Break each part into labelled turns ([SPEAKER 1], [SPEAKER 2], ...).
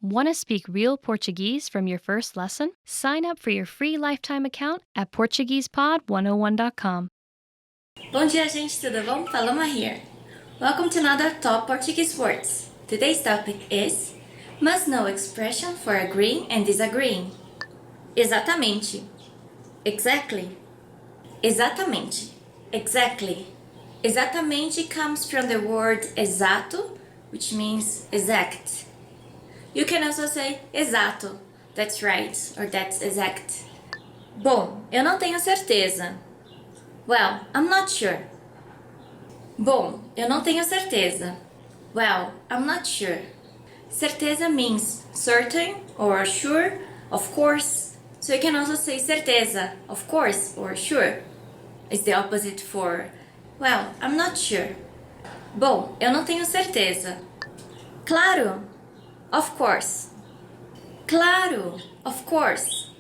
[SPEAKER 1] Want to speak real Portuguese from your first lesson? Sign up for your free lifetime account at PortuguesePod101.com.
[SPEAKER 2] Bom dia, gente, tudo bom? Paloma here. Welcome to another Top Portuguese Words. Today's topic is must know expression for agreeing and disagreeing. Exatamente. Exactly. Exatamente. Exactly. Exatamente comes from the word exato, which means exact. You can also say exato, that's right, or that's exact. Bom, eu não tenho certeza. Well, I'm not sure. Bom, eu não tenho certeza. Well, I'm not sure. Certeza means certain or sure, of course. So you can also say certeza, of course, or sure. It's the opposite for, well, I'm not sure. Bom, eu não tenho certeza. Claro, of course. Claro, of course.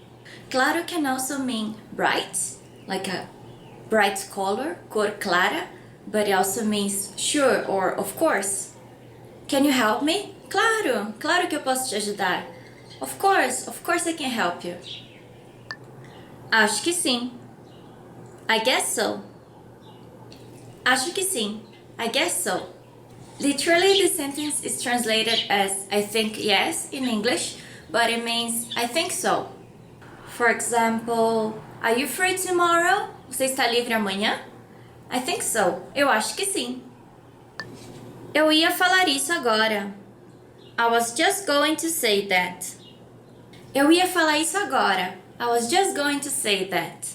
[SPEAKER 2] Claro can also mean bright, like a bright color, cor clara, but it also means sure or of course. Can you help me? Claro, claro que eu posso te ajudar. Of course I can help you. Acho que sim. I guess so. Acho que sim. I guess so. Literally, the sentence is translated as I think yes in English, but it means I think so. For example, are you free tomorrow? Você está livre amanhã? I think so. Eu acho que sim. Eu ia falar isso agora. I was just going to say that. Eu ia falar isso agora. I was just going to say that.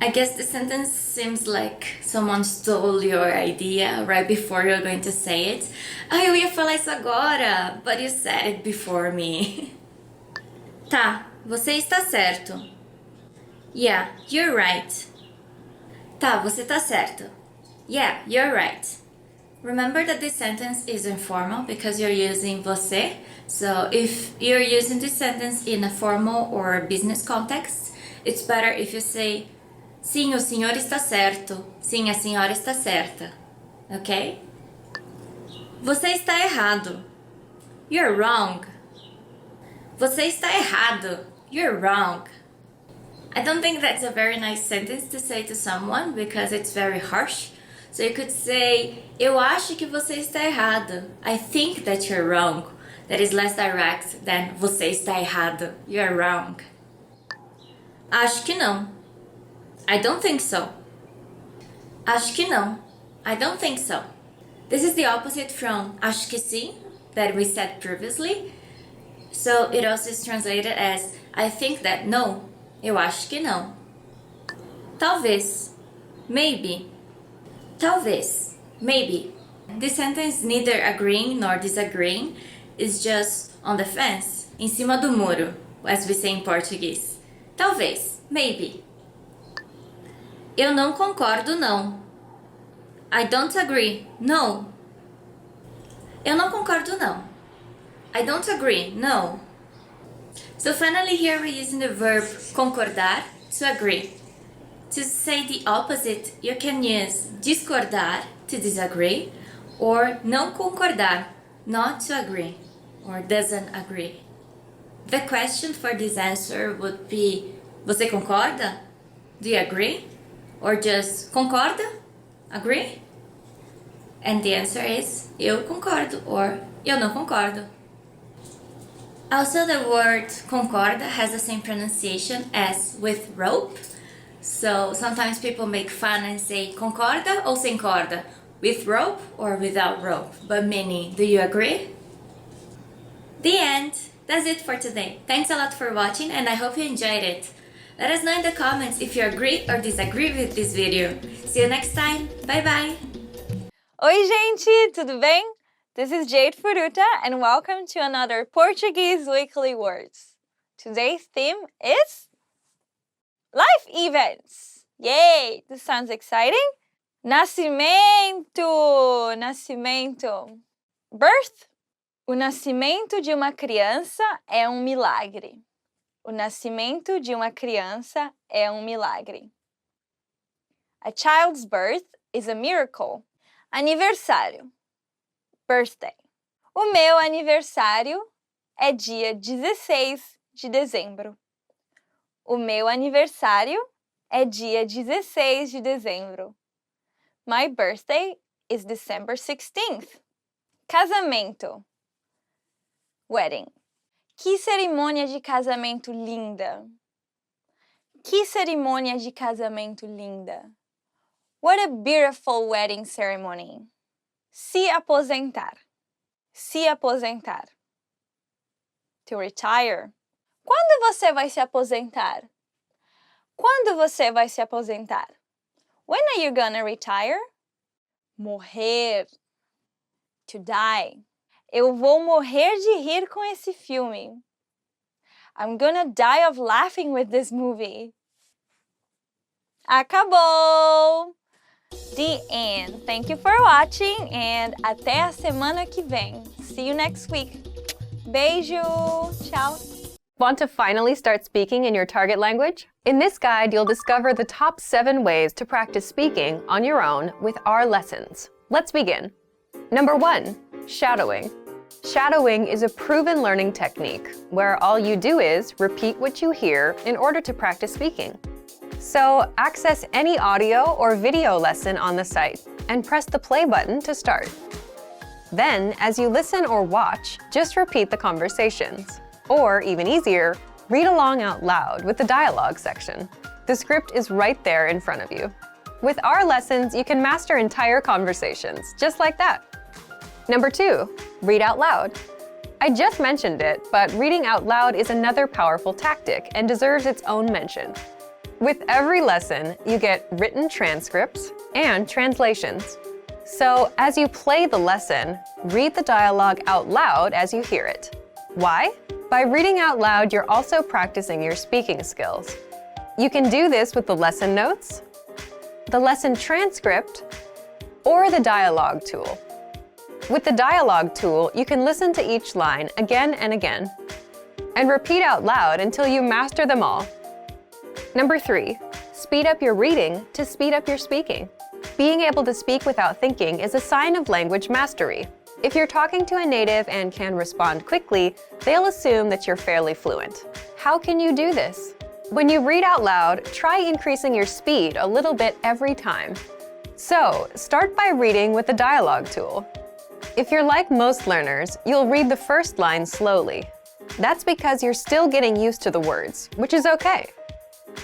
[SPEAKER 2] I guess the sentence seems like someone stole your idea right before you're going to say it. Ah, eu ia falar isso agora, but you said it before me. Tá, você está certo. Yeah, you're right. Tá, você tá certo. Yeah, you're right. Remember that this sentence is informal because you're using você. So if you're using this sentence in a formal or business context, it's better if you say sim, o senhor está certo. Sim, a senhora está certa. Ok? Você está errado. You're wrong. Você está errado. You're wrong. I don't think that's a very nice sentence to say to someone because it's very harsh. So you could say, eu acho que você está errado. I think that you're wrong. That is less direct than você está errado. You're wrong. Acho que não. I don't think so. Acho que não. I don't think so. This is the opposite from acho que sim that we said previously. So it also is translated as I think that no. Eu acho que não. Talvez. Maybe. Talvez. Maybe. This sentence neither agreeing nor disagreeing is just on the fence, em cima do muro, as we say in Portuguese. Talvez. Maybe. Eu não concordo, não. I don't agree. No. Eu não concordo, não. I don't agree. No. So finally here we're using the verb concordar to agree. To say the opposite, you can use discordar to disagree or não concordar, not to agree or doesn't agree. The question for this answer would be, você concorda? Do you agree? Or just concorda? Agree? And the answer is eu concordo or eu não concordo. Also, the word concorda has the same pronunciation as with rope. So sometimes people make fun and say concorda ou sem corda? With rope or without rope? But meaning, do you agree? The end. That's it for today. Thanks a lot for watching and I hope you enjoyed it. Let us know in the comments if you agree or disagree with this video. See you next time. Bye bye.
[SPEAKER 3] Oi, gente, tudo bem? This is Jade Furuta and welcome to another Portuguese Weekly Words. Today's theme is life events. Yay! This sounds exciting. Nascimento, nascimento. Birth. O nascimento de uma criança é um milagre. O nascimento de uma criança é um milagre. A child's birth is a miracle. Aniversário. Birthday. O meu aniversário é dia 16 de dezembro. O meu aniversário é dia 16 de dezembro. My birthday is December 16th. Casamento. Wedding. Que cerimônia de casamento linda! Que cerimônia de casamento linda! What a beautiful wedding ceremony! Se aposentar. Se aposentar. To retire. Quando você vai se aposentar? Quando você vai se aposentar? When are you gonna retire? Morrer. To die. Eu vou morrer de rir com esse filme. I'm gonna die of laughing with this movie. Acabou! The end. Thank you for watching and até a semana que vem. See you next week. Beijo! Tchau!
[SPEAKER 4] Want to finally start speaking in your target language? In this guide, you'll discover the top 7 ways to practice speaking on your own with our lessons. Let's begin. Number 1, shadowing. Shadowing is a proven learning technique where all you do is repeat what you hear in order to practice speaking. So, access any audio or video lesson on the site and press the play button to start. Then, as you listen or watch, just repeat the conversations. Or, even easier, read along out loud with the dialogue section. The script is right there in front of you. With our lessons, you can master entire conversations, just like that. Number 2, read out loud. I just mentioned it, but reading out loud is another powerful tactic and deserves its own mention. With every lesson, you get written transcripts and translations. So, as you play the lesson, read the dialogue out loud as you hear it. Why? By reading out loud, you're also practicing your speaking skills. You can do this with the lesson notes, the lesson transcript, or the dialogue tool. With the dialogue tool, you can listen to each line again and again, and repeat out loud until you master them all. Number 3, speed up your reading to speed up your speaking. Being able to speak without thinking is a sign of language mastery. If you're talking to a native and can respond quickly, they'll assume that you're fairly fluent. How can you do this? When you read out loud, try increasing your speed a little bit every time. So, start by reading with the dialogue tool. If you're like most learners, you'll read the first line slowly. That's because you're still getting used to the words, which is okay.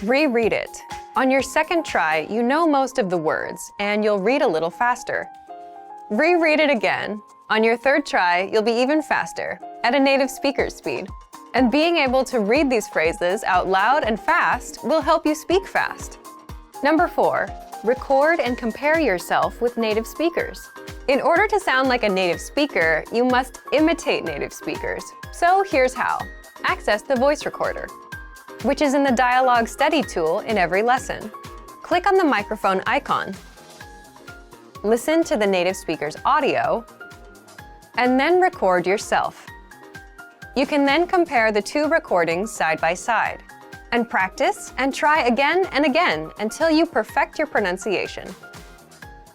[SPEAKER 4] Reread it. On your second try, you know most of the words, and you'll read a little faster. Reread it again. On your third try, you'll be even faster, at a native speaker's speed. And being able to read these phrases out loud and fast will help you speak fast. Number 4, record and compare yourself with native speakers. In order to sound like a native speaker, you must imitate native speakers. So here's how. Access the voice recorder, which is in the dialogue study tool in every lesson. Click on the microphone icon. Listen to the native speaker's audio, and then record yourself. You can then compare the 2 recordings side by side, and practice and try again and again until you perfect your pronunciation.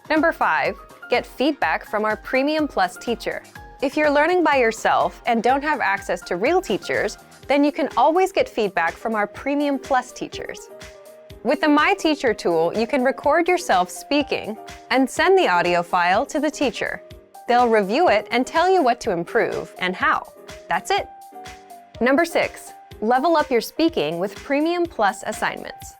[SPEAKER 4] Number 5, get feedback from our Premium Plus teacher. If you're learning by yourself and don't have access to real teachers, then you can always get feedback from our Premium Plus teachers. With the My Teacher tool, you can record yourself speaking and send the audio file to the teacher. They'll review it and tell you what to improve and how. That's it. Number 6, level up your speaking with Premium Plus assignments.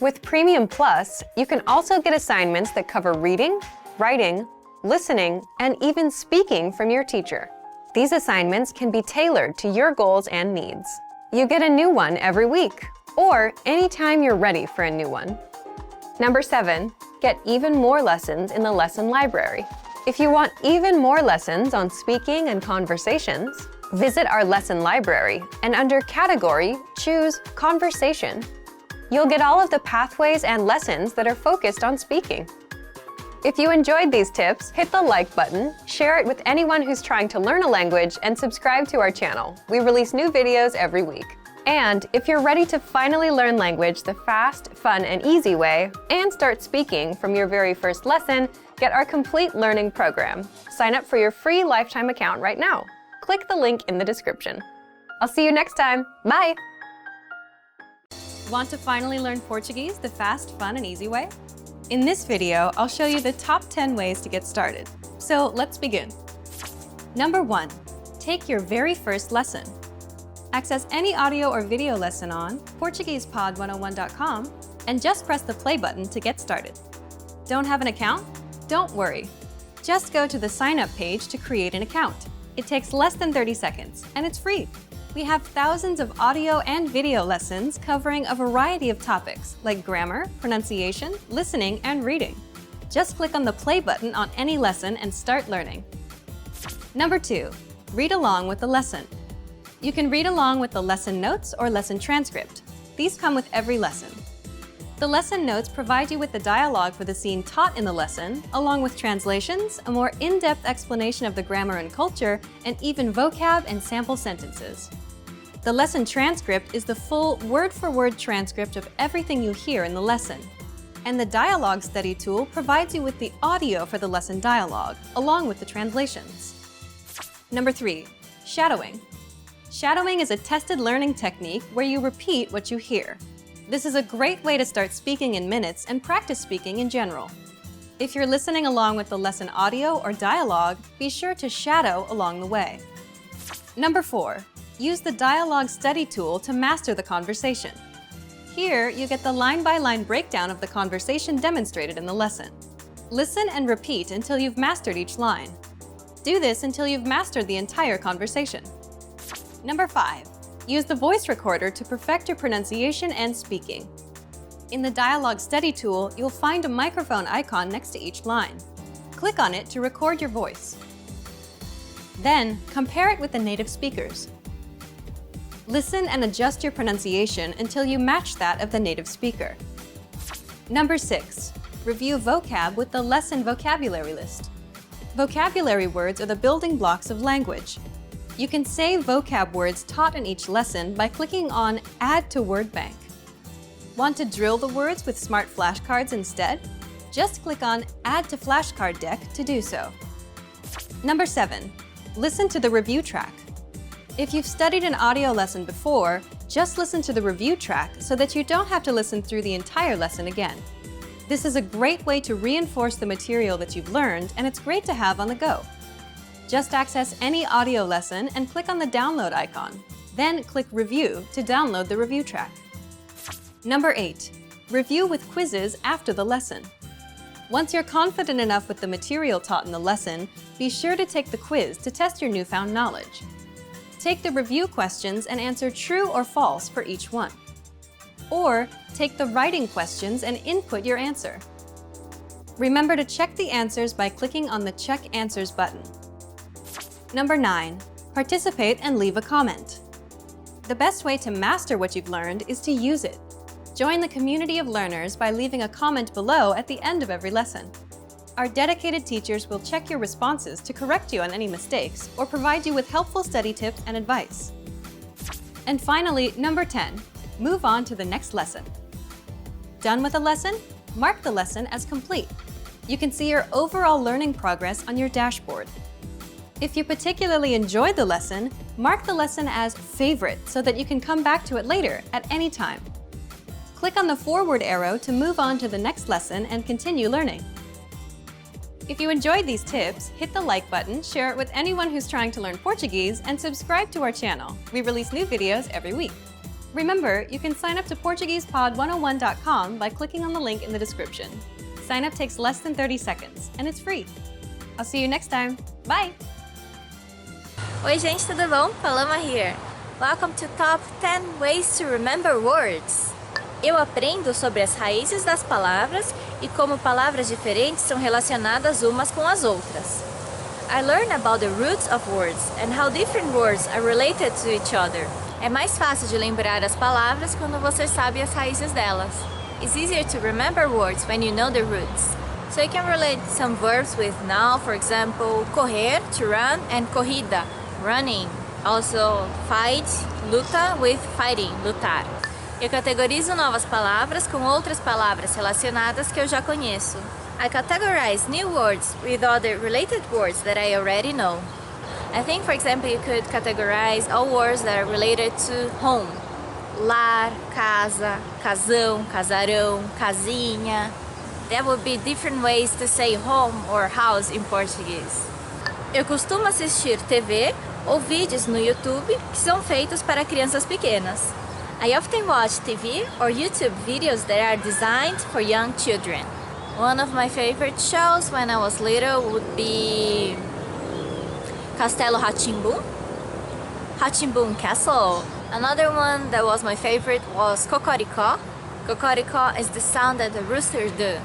[SPEAKER 4] With Premium Plus, you can also get assignments that cover reading, writing, listening, and even speaking from your teacher. These assignments can be tailored to your goals and needs. You get a new one every week, or anytime you're ready for a new one. Number 7, get even more lessons in the lesson library. If you want even more lessons on speaking and conversations, visit our lesson library and under Category, choose Conversation. You'll get all of the pathways and lessons that are focused on speaking. If you enjoyed these tips, hit the like button, share it with anyone who's trying to learn a language, and subscribe to our channel. We release new videos every week. And if you're ready to finally learn language the fast, fun, and easy way, and start speaking from your very first lesson, get our complete learning program. Sign up for your free lifetime account right now. Click the link in the description. I'll see you next time. Bye!
[SPEAKER 5] Want to finally learn Portuguese the fast, fun, and easy way? In this video, I'll show you the top 10 ways to get started. So let's begin. Number 1, take your very first lesson. Access any audio or video lesson on PortuguesePod101.com and just press the play button to get started. Don't have an account? Don't worry. Just go to the sign up page to create an account. It takes less than 30 seconds and it's free. We have thousands of audio and video lessons covering a variety of topics like grammar, pronunciation, listening, and reading. Just click on the play button on any lesson and start learning. Number 2, read along with the lesson. You can read along with the lesson notes or lesson transcript. These come with every lesson. The lesson notes provide you with the dialogue for the scene taught in the lesson, along with translations, a more in-depth explanation of the grammar and culture, and even vocab and sample sentences. The lesson transcript is the full word-for-word transcript of everything you hear in the lesson. And the dialogue study tool provides you with the audio for the lesson dialogue, along with the translations. Number 3, shadowing. Shadowing is a tested learning technique where you repeat what you hear. This is a great way to start speaking in minutes and practice speaking in general. If you're listening along with the lesson audio or dialogue, be sure to shadow along the way. Number 4, use the dialogue study tool to master the conversation. Here, you get the line-by-line breakdown of the conversation demonstrated in the lesson. Listen and repeat until you've mastered each line. Do this until you've mastered the entire conversation. Number 5, use the voice recorder to perfect your pronunciation and speaking. In the dialogue study tool, you'll find a microphone icon next to each line. Click on it to record your voice. Then, compare it with the native speakers. Listen and adjust your pronunciation until you match that of the native speaker. Number 6, review vocab with the lesson vocabulary list. Vocabulary words are the building blocks of language. You can save vocab words taught in each lesson by clicking on Add to Word Bank. Want to drill the words with smart flashcards instead? Just click on Add to Flashcard Deck to do so. Number 7, listen to the review track. If you've studied an audio lesson before, just listen to the review track so that you don't have to listen through the entire lesson again. This is a great way to reinforce the material that you've learned, and it's great to have on the go. Just access any audio lesson and click on the download icon. Then click Review to download the review track. Number 8, review with quizzes after the lesson. Once you're confident enough with the material taught in the lesson, be sure to take the quiz to test your newfound knowledge. Take the review questions and answer true or false for each one. Or take the writing questions and input your answer. Remember to check the answers by clicking on the Check Answers button. Number 9, participate and leave a comment. The best way to master what you've learned is to use it. Join the community of learners by leaving a comment below at the end of every lesson. Our dedicated teachers will check your responses to correct you on any mistakes or provide you with helpful study tips and advice. And finally, number 10, move on to the next lesson. Done with a lesson? Mark the lesson as complete. You can see your overall learning progress on your dashboard. If you particularly enjoyed the lesson, mark the lesson as favorite so that you can come back to it later at any time. Click on the forward arrow to move on to the next lesson and continue learning. If you enjoyed these tips, hit the like button, share it with anyone who's trying to learn Portuguese, and subscribe to our channel. We release new videos every week. Remember, you can sign up to PortuguesePod101.com by clicking on the link in the description. Sign up takes less than 30 seconds, and it's free. I'll see you next time. Bye!
[SPEAKER 2] Oi gente, tudo bom? Paloma here. Welcome to Top 10 Ways to Remember Words. Eu aprendo sobre as raízes das palavras e como palavras diferentes são relacionadas umas com as outras. I learn about the roots of words and how different words are related to each other. É mais fácil de lembrar as palavras quando você sabe as raízes delas. It's easier to remember words when you know the roots. So you can relate some verbs with now, for example, correr, to run, and corrida, running. Also, fight, luta with fighting, lutar. Eu categorizo novas palavras com outras palavras relacionadas que eu já conheço. I categorize new words with other related words that I already know. I think, for example, you could categorize all words that are related to home. Lar, casa, casão, casarão, casinha. There would be different ways to say home or house in Portuguese. Eu costumo assistir TV ou vídeos no YouTube que são feitos para crianças pequenas. I often watch TV or YouTube videos that are designed for young children. One of my favorite shows when I was little would be Castelo Rá-Tim-Bum Castle. Another one that was my favorite was Cocoricó. Cocoricó is the sound that the roosters do.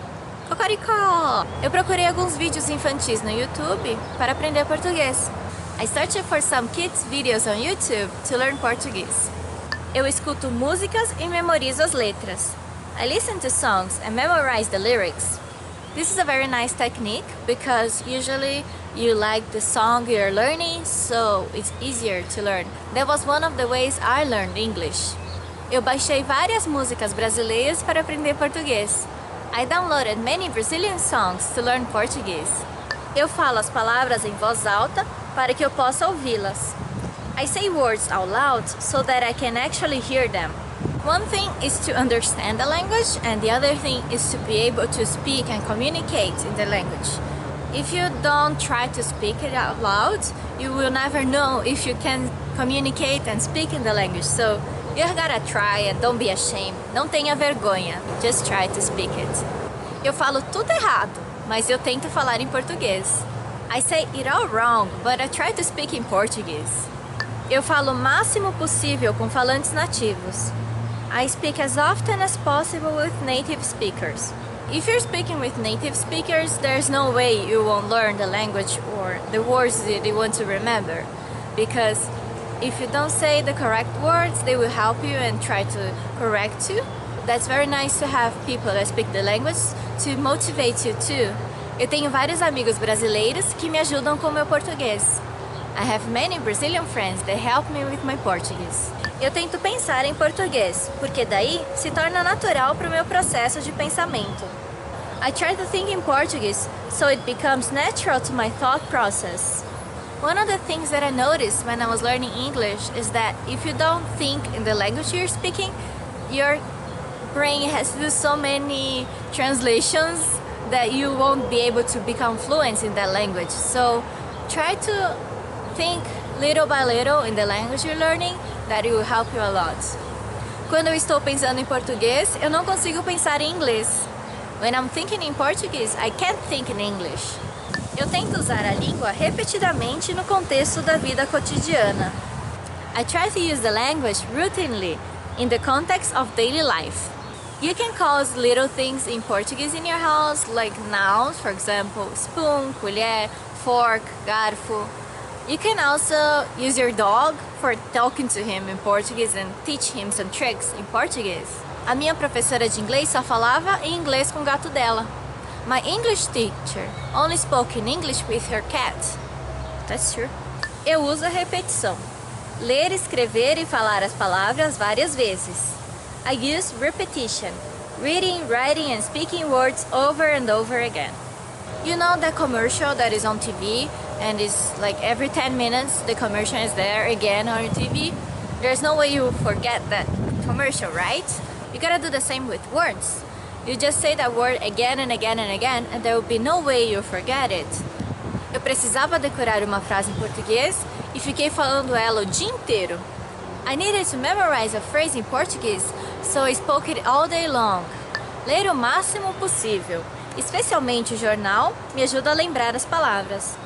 [SPEAKER 2] Cocoricó! Eu procurei alguns vídeos infantis no YouTube para aprender português. I searched for some kids videos on YouTube to learn Portuguese. Eu escuto músicas e memorizo as letras. I listen to songs and memorize the lyrics. This is a very nice technique because usually you like the song you're learning, so it's easier to learn. That was one of the ways I learned English. Eu baixei várias músicas brasileiras para aprender português. I downloaded many Brazilian songs to learn Portuguese. Eu falo as palavras em voz alta para que eu possa ouvi-las. I say words out loud so that I can actually hear them. One thing is to understand the language and the other thing is to be able to speak and communicate in the language. If you don't try to speak it out loud, you will never know if you can communicate and speak in the language. So you gotta try and don't be ashamed. Não tenha vergonha. Just try to speak it. Eu falo tudo errado, mas eu tento falar em português. I say it all wrong, but I try to speak in Portuguese. Eu falo o máximo possível com falantes nativos. I speak as often as possible with native speakers. If you're speaking with native speakers, there's no way you won't learn the language or the words that you want to remember. Because if you don't say the correct words, they will help you and try to correct you. That's very nice to have people that speak the language to motivate you too. Eu tenho vários amigos brasileiros que me ajudam com o meu português. I have many Brazilian friends that help me with my Portuguese. Eu tento pensar em português, porque daí se torna natural para o meu processo de pensamento. I try to think in Portuguese, so it becomes natural to my thought process. One of the things that I noticed when I was learning English is that if you don't think in the language you're speaking, your brain has to do so many translations that you won't be able to become fluent in that language. So try to think little by little in the language you're learning, that it will help you a lot. Quando eu estou pensando em português, eu não consigo pensar em inglês. When I'm thinking in Portuguese, I can't think in English. Eu tento usar a língua repetidamente no contexto da vida cotidiana. I try to use the language routinely in the context of daily life. You can call little things in Portuguese in your house, like nouns, for example, spoon, colher, fork, garfo. You can also use your dog for talking to him in Portuguese and teach him some tricks in Portuguese. A minha professora de inglês só falava em inglês com o gato dela. My English teacher only spoke in English with her cat. That's true. Eu uso a repetição. Ler, escrever e falar as palavras várias vezes. I use repetition. Reading, writing and speaking words over and over again. You know the commercial that is on TV and it's like every 10 minutes the commercial is there again on your TV? There's no way you forget that commercial, right? You gotta do the same with words. You just say that word again and again and again and there will be no way you forget it. Eu precisava decorar uma frase em português e fiquei falando ela o dia inteiro. I needed to memorize a phrase in Portuguese, so I spoke it all day long. Ler o máximo possível, especialmente o jornal, me ajuda a lembrar as palavras.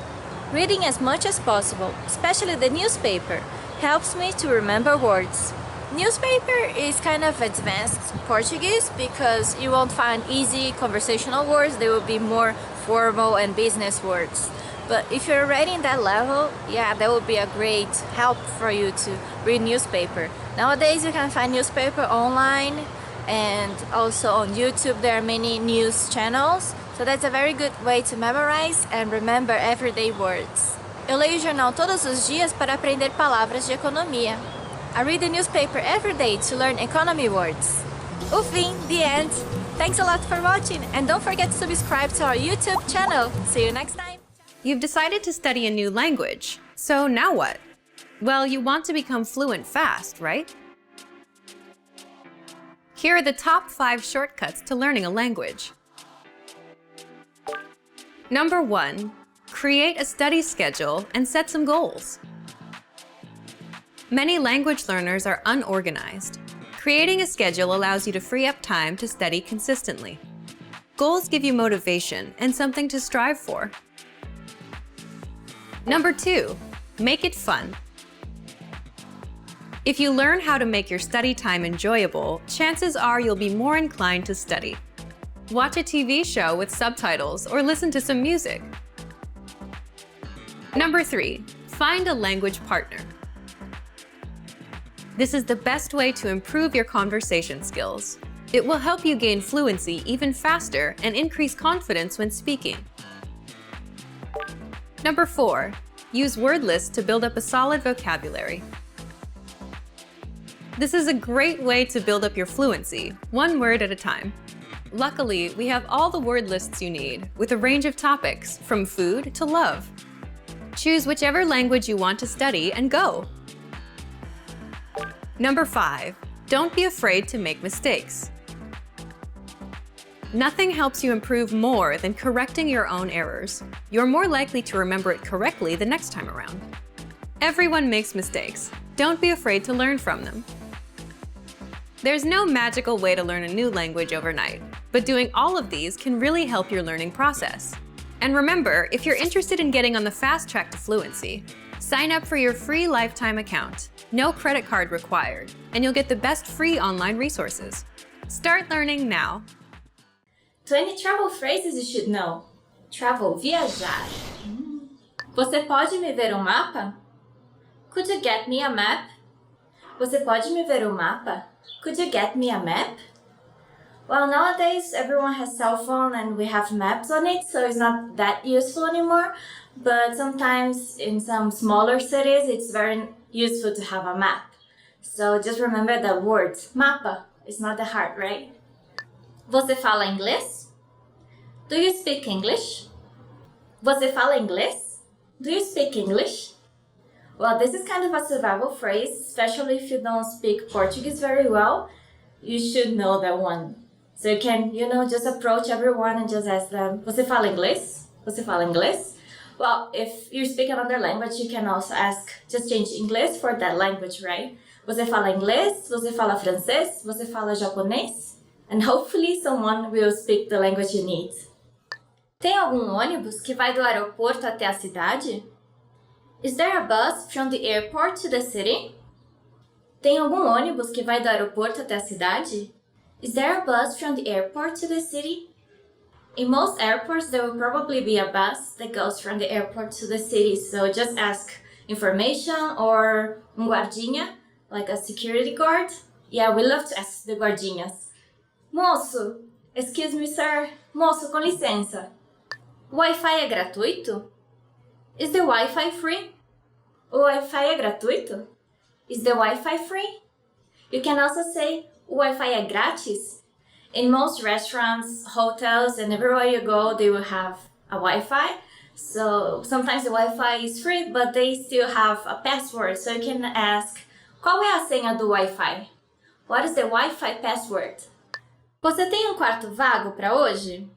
[SPEAKER 2] Reading as much as possible, especially the newspaper, helps me to remember words. Newspaper is kind of advanced Portuguese because you won't find easy conversational words, they will be more formal and business words. But if you're already in that level, yeah, that would be a great help for you to read newspaper. Nowadays you can find newspaper online and also on YouTube there are many news channels. So that's a very good way to memorize and remember everyday words. Eu leio o jornal todos os dias para aprender palavras de economia. I read the newspaper every day to learn economy words. Ufim, the end. Thanks a lot for watching and don't forget to subscribe to our YouTube channel. See you next time.
[SPEAKER 5] You've decided to study a new language, So now what? Well, you want to become fluent fast, right? Here are the top 5 shortcuts to learning a language. Number 1, create a study schedule and set some goals. Many language learners are unorganized. Creating a schedule allows you to free up time to study consistently. Goals give you motivation and something to strive for. Number 2, make it fun. If you learn how to make your study time enjoyable, chances are you'll be more inclined to study. Watch a TV show with subtitles or listen to some music. Number 3, find a language partner. This is the best way to improve your conversation skills. It will help you gain fluency even faster and increase confidence when speaking. Number 4, use word lists to build up a solid vocabulary. This is a great way to build up your fluency, one word at a time. Luckily, we have all the word lists you need, with a range of topics, from food to love. Choose whichever language you want to study and go. Number 5, don't be afraid to make mistakes. Nothing helps you improve more than correcting your own errors. You're more likely to remember it correctly the next time around. Everyone makes mistakes. Don't be afraid to learn from them. There's no magical way to learn a new language overnight, but doing all of these can really help your learning process. And remember, if you're interested in getting on the fast track to fluency, sign up for your free lifetime account. No credit card required, and you'll get the best free online resources. Start learning now.
[SPEAKER 2] 20 travel phrases you should know. Travel, viajar. Você pode me ver um mapa? Could you get me a map? Você pode me ver um mapa? Could you get me a map? Well, nowadays everyone has cell phone and we have maps on it, so it's not that useful anymore. But sometimes in some smaller cities, it's very useful to have a map. So just remember the word, mapa. It's not that hard, right? Você fala inglês? Do you speak English? Você fala inglês? Do you speak English? Well, this is kind of a survival phrase, especially if you don't speak Portuguese very well. You should know that one. So you can, just approach everyone and just ask them, Você fala inglês? Você fala inglês? Well, if you speak another language, you can also ask, just change English for that language, right? Você fala inglês? Você fala francês? Você fala japonês? And hopefully someone will speak the language you need. Tem algum ônibus que vai do aeroporto até a cidade? Is there a bus from the airport to the city? Tem algum ônibus que vai do aeroporto até a cidade? Is there a bus from the airport to the city? In most airports, there will probably be a bus that goes from the airport to the city, so just ask information or guardinha, like a security guard. Yeah, we love to ask the guardinhas. Moço, excuse me, sir. Moço, com licença. O Wi-Fi é gratuito? Is the Wi-Fi free? O Wi-Fi é gratuito? Is the Wi-Fi free? You can also say, o Wi-Fi é grátis? In most restaurants, hotels, and everywhere you go, they will have a Wi-Fi. So sometimes the Wi-Fi is free, but they still have a password. So you can ask, qual é a senha do Wi-Fi? What is the Wi-Fi password? Você tem um quarto vago para hoje?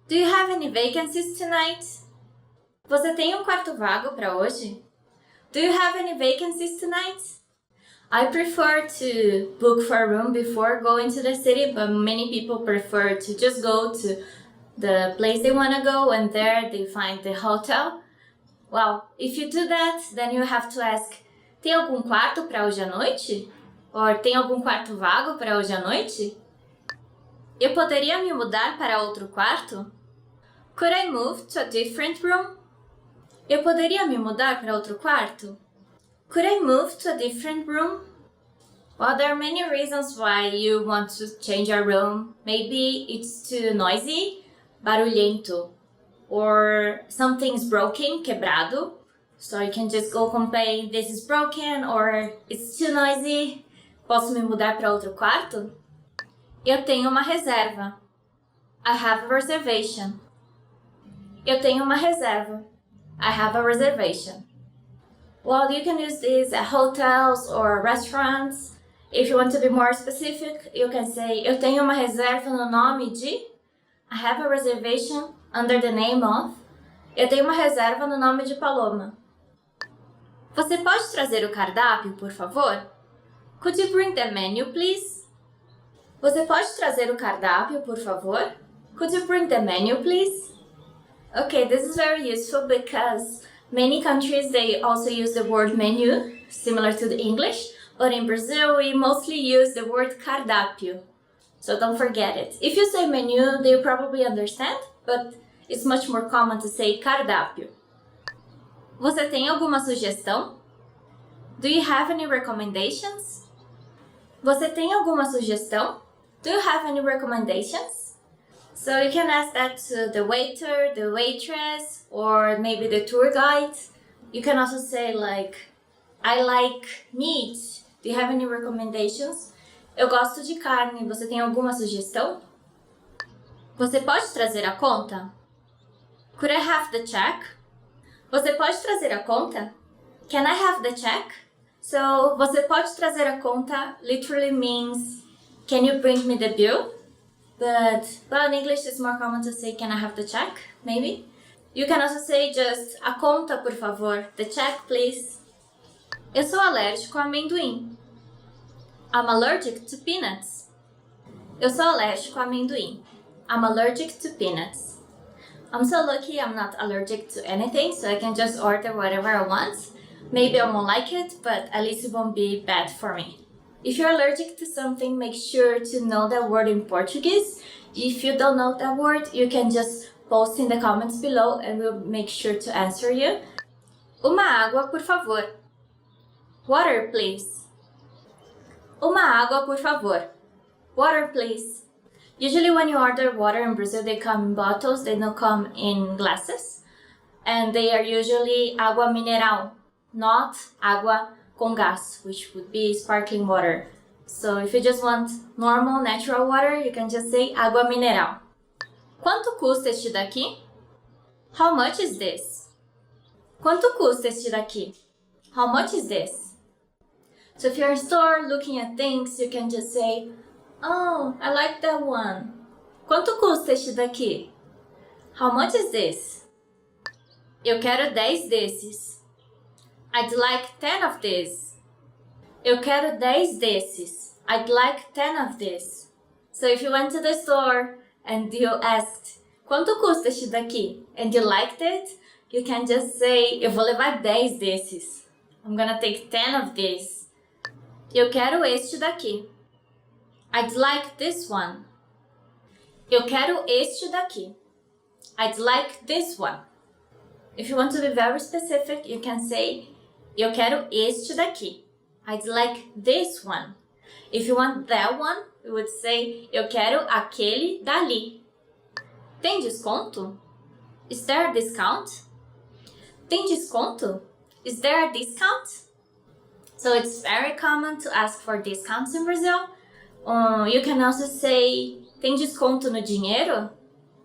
[SPEAKER 2] Do you have any vacancies tonight? Você tem um quarto vago para hoje? Do you have any vacancies tonight? I prefer to book for a room before going to the city, but many people prefer to just go to the place they want to go and there they find the hotel. Well, if you do that, then you have to ask, tem algum quarto para hoje à noite? Or tem algum quarto vago para hoje à noite? Eu poderia me mudar para outro quarto? Could I move to a different room? Eu poderia me mudar para outro quarto? Could I move to a different room? Well, there are many reasons why you want to change your room. Maybe it's too noisy, barulhento, or something's broken, quebrado. So you can just go complain, this is broken, or it's too noisy. Posso me mudar para outro quarto? Eu tenho uma reserva. I have a reservation. Eu tenho uma reserva. I have a reservation. Well, you can use this at hotels or restaurants. If you want to be more specific, you can say, eu tenho uma reserva no nome de. I have a reservation under the name of. Eu tenho uma reserva no nome de Paloma. Você pode trazer o cardápio, por favor? Could you bring the menu, please? Você pode trazer o cardápio, por favor? Could you bring the menu, please? Okay, this is very useful because many countries, they also use the word menu, similar to the English, but in Brazil, we mostly use the word cardápio. So don't forget it. If you say menu, they probably understand, but it's much more common to say cardápio. Você tem alguma sugestão? Do you have any recommendations? Você tem alguma sugestão? Do you have any recommendations? So you can ask that to the waiter, the waitress, or maybe the tour guide. You can also say like, I like meat. Do you have any recommendations? Eu gosto de carne. Você tem alguma sugestão? Você pode trazer a conta? Could I have the check? Você pode trazer a conta? Can I have the check? So, você pode trazer a conta literally means, can you bring me the bill? But, well, in English it's more common to say, can I have the check? Maybe. You can also say just, a conta, por favor. The check, please. Eu sou alérgico a amendoim. I'm allergic to peanuts. Eu sou alérgico a amendoim. I'm allergic to peanuts. I'm so lucky I'm not allergic to anything, so I can just order whatever I want. Maybe I won't like it, but at least it won't be bad for me. If you're allergic to something, make sure to know that word in Portuguese. If you don't know that word, you can just post in the comments below and we'll make sure to answer you. Uma água, por favor. Water, please. Uma água, por favor. Water, please. Usually when you order water in Brazil, they come in bottles, they don't come in glasses. And they are usually água mineral, not água com gás, which would be sparkling water. So if you just want normal, natural water, you can just say água mineral. Quanto custa este daqui? How much is this? Quanto custa este daqui? How much is this? So if you're in store looking at things, you can just say, oh, I like that one. Quanto custa este daqui? How much is this? Eu quero 10 desses. I'd like 10 of this. Eu quero 10 desses. I'd like 10 of this. So if you went to the store and you asked, quanto custa este daqui? And you liked it, you can just say, eu vou levar 10 desses. I'm gonna take 10 of this. Eu quero este daqui. I'd like this one. Eu quero este daqui. I'd like this one. If you want to be very specific, you can say, eu quero este daqui. I'd like this one. If you want that one, you would say, eu quero aquele dali. Tem desconto? Is there a discount? Tem desconto? Is there a discount? So it's very common to ask for discounts in Brazil. You can also say, tem desconto no dinheiro?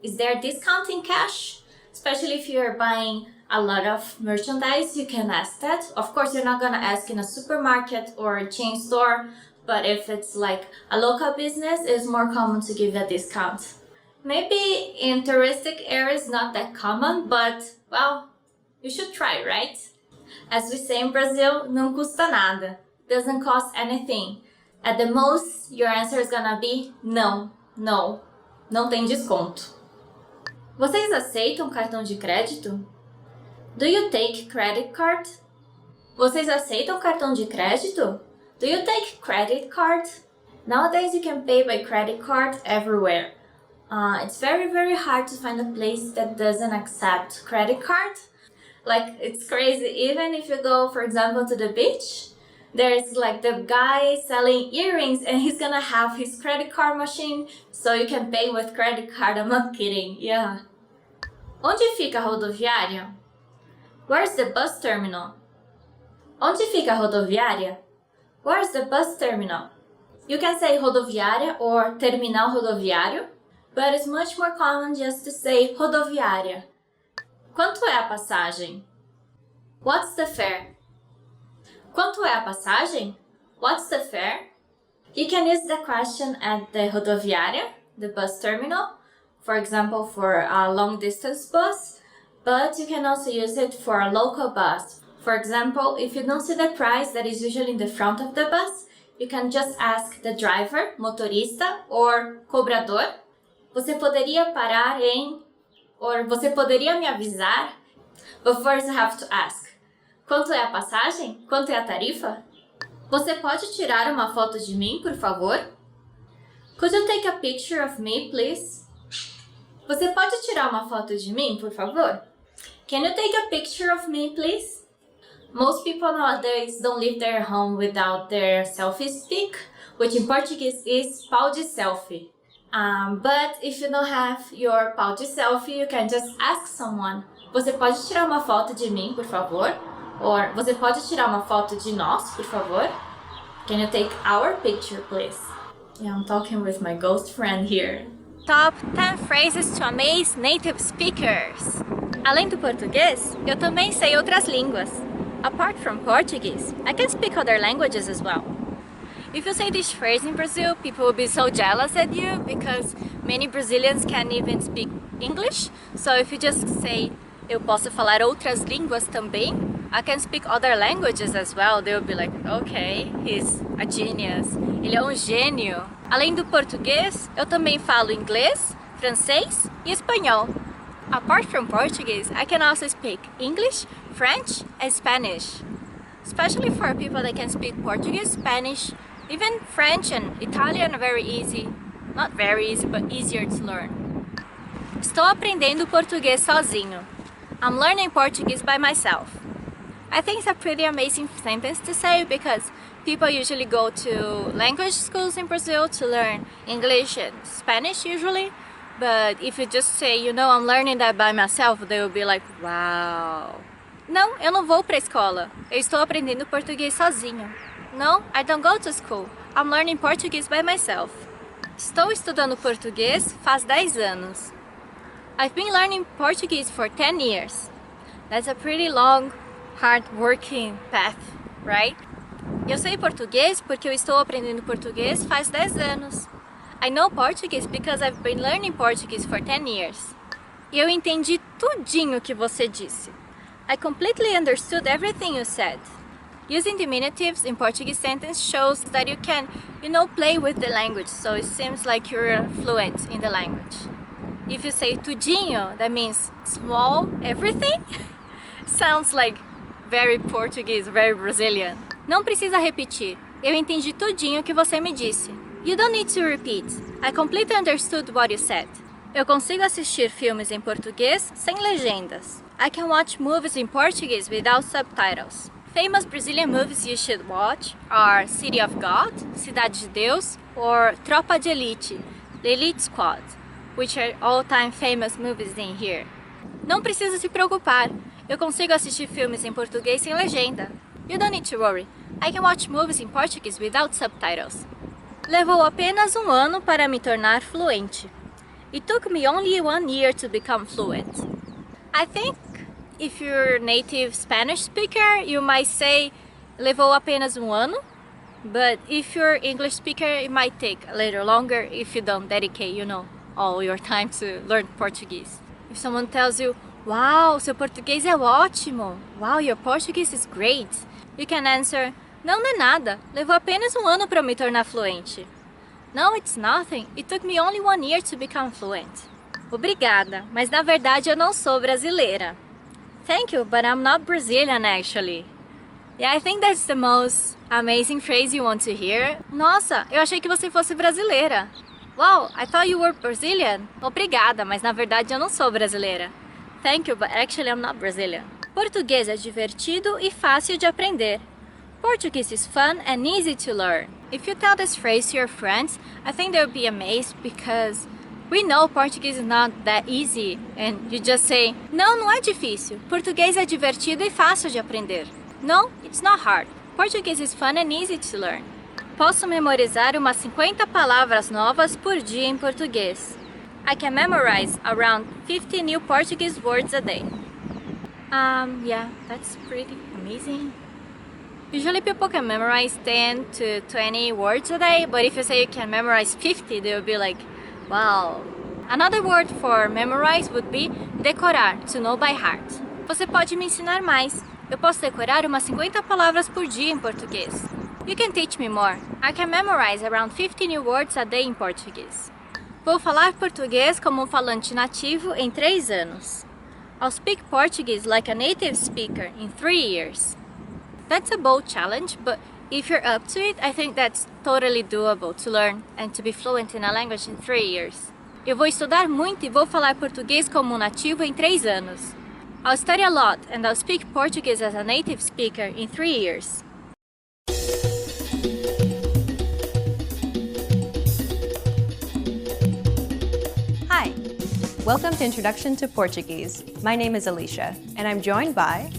[SPEAKER 2] Is there a discount in cash? Especially if you're buying a lot of merchandise, you can ask that. Of course, you're not gonna ask in a supermarket or a chain store, but if it's like a local business, it's more common to give a discount. Maybe in touristic areas, not that common, but, well, you should try, right? As we say in Brazil, não custa nada. Doesn't cost anything. At the most, your answer is gonna be não, no. Não tem desconto. Vocês aceitam cartão de crédito? Do you take credit card? Vocês aceitam cartão de crédito? Do you take credit card? Nowadays you can pay by credit card everywhere. It's very, very hard to find a place that doesn't accept credit card. Like, it's crazy. Even if you go, for example, to the beach, there's like the guy selling earrings and he's gonna have his credit card machine so you can pay with credit card. I'm not kidding. Yeah. Onde fica a rodoviária? Where's the bus terminal? Onde fica a rodoviária? Where's the bus terminal? You can say rodoviária or terminal rodoviário, but it's much more common just to say rodoviária. Quanto é a passagem? What's the fare? Quanto é a passagem? What's the fare? You can use the question at the rodoviária, the bus terminal, for example, for a long-distance bus, but you can also use it for a local bus. For example, if you don't see the price that is usually in the front of the bus, you can just ask the driver, motorista, or cobrador, você poderia parar em, or você poderia me avisar? But first you have to ask, quanto é a passagem? Quanto é a tarifa? Você pode tirar uma foto de mim, por favor? Could you take a picture of me, please? Você pode tirar uma foto de mim, por favor? Can you take a picture of me, please? Most people nowadays don't leave their home without their selfie stick, which in Portuguese is pau de selfie. But if you don't have your pau de selfie, you can just ask someone, você pode tirar uma foto de mim, por favor? Or, você pode tirar uma foto de nós, por favor? Can you take our picture, please? Yeah, I'm talking with my ghost friend here. Top 10 phrases to amaze native speakers. Além do português, eu também sei outras línguas. Apart from Portuguese, I can speak other languages as well. If you say this phrase in Brazil, people will be so jealous at you because many Brazilians can't even speak English. So if you just say, eu posso falar outras línguas também, I can speak other languages as well. They'll be like, okay, he's a genius. Ele é gênio. Além do português, eu também falo inglês, francês e espanhol. Apart from Portuguese, I can also speak English, French and Spanish. Especially for people that can speak Portuguese, Spanish, even French and Italian are very easy. Not very easy, but easier to learn. Estou aprendendo português sozinho. I'm learning Portuguese by myself. I think it's a pretty amazing sentence to say because people usually go to language schools in Brazil to learn English and Spanish usually. But if you just say, you know, I'm learning that by myself, they will be like, wow. Não, eu não vou para a escola. Eu estou aprendendo português sozinho. No, I don't go to school. I'm learning Portuguese by myself. Estou estudando português faz 10 anos. I've been learning Portuguese for 10 years. That's a pretty long, hard-working path, right? Eu sei português porque eu estou aprendendo português faz 10 anos. I know Portuguese because I've been learning Portuguese for 10 years. E eu entendi tudinho que você disse. I completely understood everything you said. Using diminutives in Portuguese sentence shows that you can, you know, play with the language, so it seems like you're fluent in the language. If you say tudinho, that means small everything. Sounds like very Portuguese, very Brazilian. Não precisa repetir. Eu entendi tudinho que você me disse. You don't need to repeat. I completely understood what you said. Eu consigo assistir filmes em português sem legendas. I can watch movies in Portuguese without subtitles. Famous Brazilian movies you should watch are City of God, Cidade de Deus, or Tropa de Elite, The Elite Squad, which are all-time famous movies in here. Não precisa se preocupar. Eu consigo assistir filmes em português sem legenda. You don't need to worry. I can watch movies in Portuguese without subtitles. Levou apenas um ano para me tornar fluente. It took me only 1 year to become fluent. I think if you're a native Spanish speaker, you might say levou apenas um ano. But if you're English speaker, it might take a little longer if you don't dedicate, you know, all your time to learn Portuguese. If someone tells you, wow, seu português é ótimo. Wow, your Portuguese is great. You can answer, não, não é nada. Levou apenas um ano para me tornar fluente. No, it's nothing. It took me only 1 year to become fluent. Obrigada, mas na verdade eu não sou brasileira. Thank you, but I'm not Brazilian actually. Yeah, I think that's the most amazing phrase you want to hear. Nossa, eu achei que você fosse brasileira. Wow, I thought you were Brazilian. Obrigada, mas na verdade eu não sou brasileira. Thank you, but actually I'm not Brazilian. Português é divertido e fácil de aprender. Portuguese is fun and easy to learn. If you tell this phrase to your friends, I think they'll be amazed because we know Portuguese is not that easy. And you just say, não, não é difícil. Português é divertido e fácil de aprender. No, it's not hard. Portuguese is fun and easy to learn. Posso memorizar umas 50 palavras novas por dia em português. I can memorize around 50 new Portuguese words a day. Yeah, that's pretty amazing.
[SPEAKER 6] Usually people can memorize 10 to 20 words a day, but if you say you can memorize 50, they'll be like, wow. Another word for memorize would be decorar, to know by heart. Você pode me ensinar mais. Eu posso decorar umas 50 palavras por dia em português. You can teach me more. I can memorize around 50 new words a day in Portuguese. Vou falar português como um falante nativo em 3 anos. I'll speak Portuguese like a native speaker in 3 years. That's a bold challenge, but if you're up to it, I think that's totally doable to learn and to be fluent in a language in 3 years. Eu vou estudar muito e vou falar português como um nativo em 3 anos. I'll study a lot and I'll speak Portuguese as a native speaker in 3 years.
[SPEAKER 5] Hi! Welcome to Introduction to Portuguese. My name is Alicia, and I'm joined by...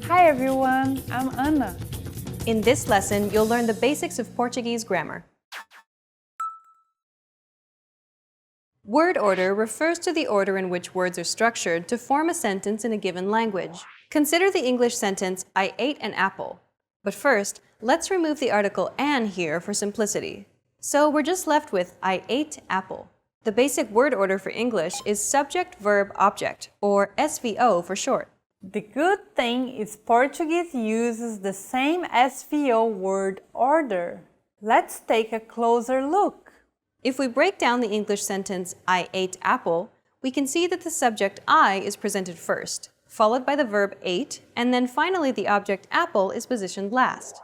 [SPEAKER 7] Hi everyone, I'm Anna.
[SPEAKER 5] In this lesson, you'll learn the basics of Portuguese grammar. Word order refers to the order in which words are structured to form a sentence in a given language. Consider the English sentence, I ate an apple. But first, let's remove the article an here for simplicity. So we're just left with I ate apple. The basic word order for English is subject, verb, object, or SVO for short.
[SPEAKER 7] The good thing is Portuguese uses the same SVO word order. Let's take a closer look.
[SPEAKER 5] If we break down the English sentence, I ate apple, we can see that the subject I is presented first, followed by the verb ate, and then finally the object apple is positioned last.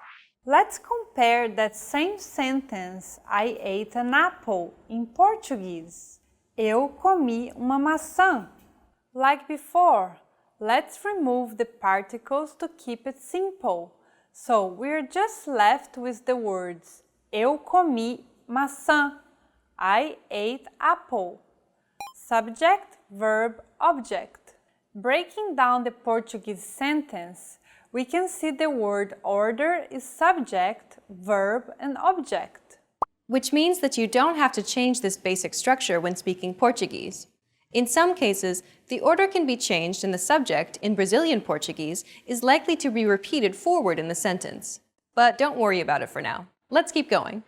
[SPEAKER 7] Let's compare that same sentence, I ate an apple, in Portuguese. Eu comi uma maçã. Like before, let's remove the particles to keep it simple. So we're just left with the words Eu comi maçã. I ate apple. Subject, verb, object. Breaking down the Portuguese sentence, we can see the word order is subject, verb, and object.
[SPEAKER 5] Which means that you don't have to change this basic structure when speaking Portuguese. In some cases, the order can be changed and the subject, in Brazilian Portuguese, is likely to be repeated forward in the sentence. But don't worry about it for now. Let's keep going.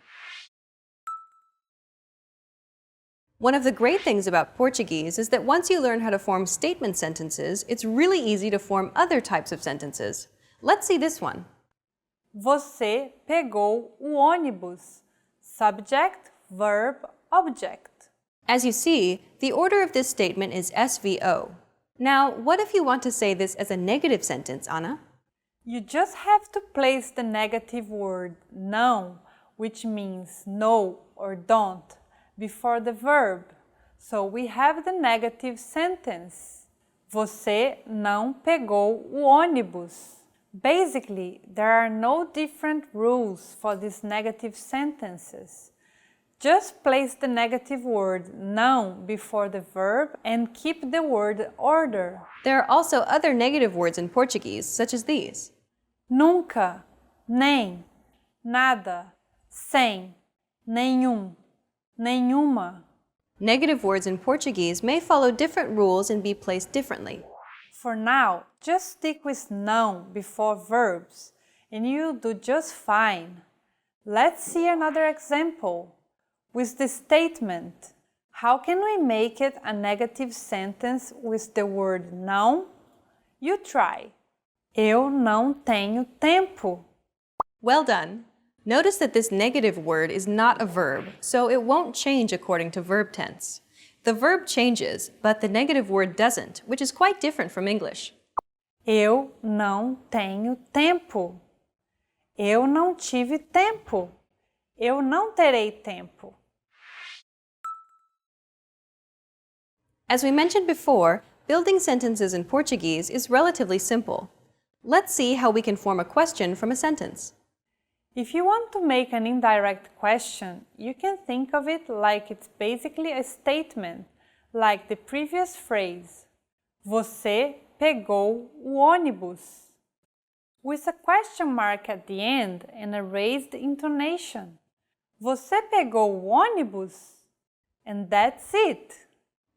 [SPEAKER 5] One of the great things about Portuguese is that once you learn how to form statement sentences, it's really easy to form other types of sentences. Let's see this one.
[SPEAKER 7] Você pegou o ônibus. Subject, verb, object.
[SPEAKER 5] As you see, the order of this statement is SVO. Now, what if you want to say this as a negative sentence, Anna?
[SPEAKER 7] You just have to place the negative word não, which means no or don't, before the verb. So we have the negative sentence. Você não pegou o ônibus. Basically, there are no different rules for these negative sentences. Just place the negative word não before the verb and keep the word order.
[SPEAKER 5] There are also other negative words in Portuguese, such as these.
[SPEAKER 7] Nunca, nem, nada, sem, nenhum, nenhuma.
[SPEAKER 5] Negative words in Portuguese may follow different rules and be placed differently.
[SPEAKER 7] For now, just stick with não before verbs, and you'll do just fine. Let's see another example. With the statement, how can we make it a negative sentence with the word não? You try. Eu não tenho tempo.
[SPEAKER 5] Well done. Notice that this negative word is not a verb, so it won't change according to verb tense. The verb changes, but the negative word doesn't, which is quite different from English.
[SPEAKER 7] Eu não tenho tempo. Eu não tive tempo. Eu não terei tempo.
[SPEAKER 5] As we mentioned before, building sentences in Portuguese is relatively simple. Let's see how we can form a question from a sentence.
[SPEAKER 7] If you want to make an indirect question, you can think of it like it's basically a statement, like the previous phrase. Você pegou o ônibus. With a question mark at the end and a raised intonation. Você pegou o ônibus? And that's it.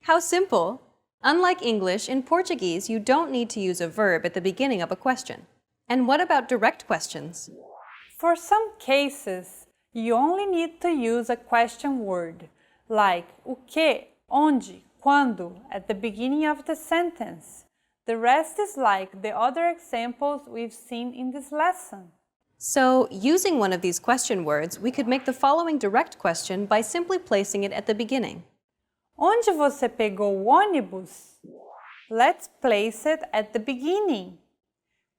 [SPEAKER 5] How simple! Unlike English, in Portuguese, you don't need to use a verb at the beginning of a question. And what about direct questions?
[SPEAKER 7] For some cases, you only need to use a question word, like o que, onde, quando at the beginning of the sentence. The rest is like the other examples we've seen in this lesson.
[SPEAKER 5] So, using one of these question words, we could make the following direct question by simply placing it at the beginning.
[SPEAKER 7] Onde você pegou o ônibus? Let's place it at the beginning.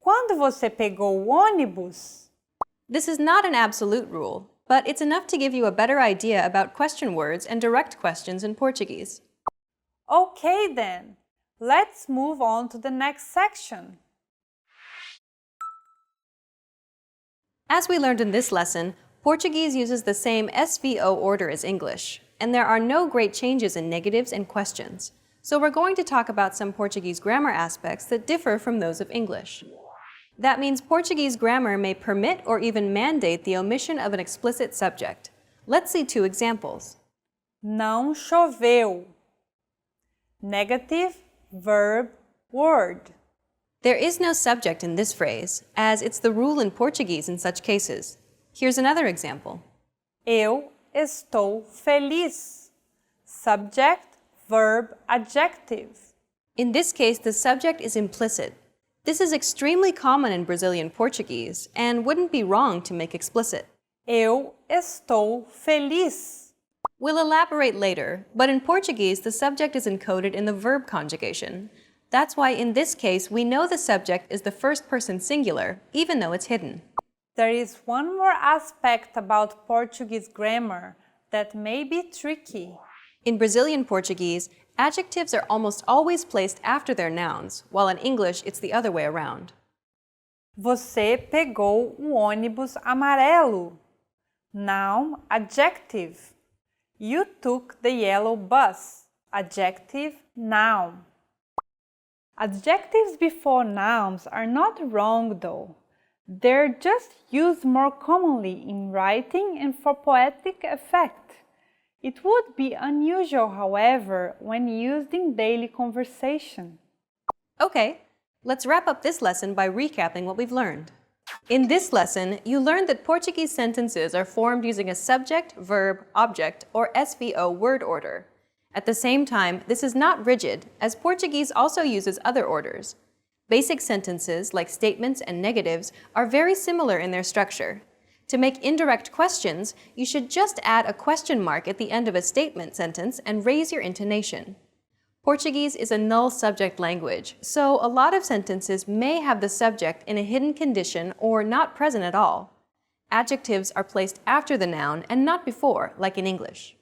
[SPEAKER 7] Quando você pegou o ônibus?
[SPEAKER 5] This is not an absolute rule, but it's enough to give you a better idea about question words and direct questions in Portuguese.
[SPEAKER 7] Okay then, let's move on to the next section.
[SPEAKER 5] As we learned in this lesson, Portuguese uses the same SVO order as English, and there are no great changes in negatives and questions. So we're going to talk about some Portuguese grammar aspects that differ from those of English. That means Portuguese grammar may permit or even mandate the omission of an explicit subject. Let's see two examples.
[SPEAKER 7] Não choveu. Negative, verb, word.
[SPEAKER 5] There is no subject in this phrase, as it's the rule in Portuguese in such cases. Here's another example.
[SPEAKER 7] Eu estou feliz. Subject, verb, adjective.
[SPEAKER 5] In this case, the subject is implicit. This is extremely common in Brazilian Portuguese and wouldn't be wrong to make explicit.
[SPEAKER 7] Eu estou feliz.
[SPEAKER 5] We'll elaborate later, but in Portuguese, the subject is encoded in the verb conjugation. That's why in this case, we know the subject is the first person singular, even though it's hidden.
[SPEAKER 7] There is one more aspect about Portuguese grammar that may be tricky.
[SPEAKER 5] In Brazilian Portuguese, adjectives are almost always placed after their nouns, while in English, it's the other way around.
[SPEAKER 7] Você pegou o ônibus amarelo. Noun, adjective. You took the yellow bus. Adjective, noun. Adjectives before nouns are not wrong though. They're just used more commonly in writing and for poetic effect. It would be unusual, however, when used in daily conversation.
[SPEAKER 5] Okay, let's wrap up this lesson by recapping what we've learned. In this lesson, you learned that Portuguese sentences are formed using a subject, verb, object, or SVO word order. At the same time, this is not rigid, as Portuguese also uses other orders. Basic sentences, like statements and negatives, are very similar in their structure. To make indirect questions, you should just add a question mark at the end of a statement sentence and raise your intonation. Portuguese is a null subject language, so a lot of sentences may have the subject in a hidden condition or not present at all. Adjectives are placed after the noun and not before, like in English.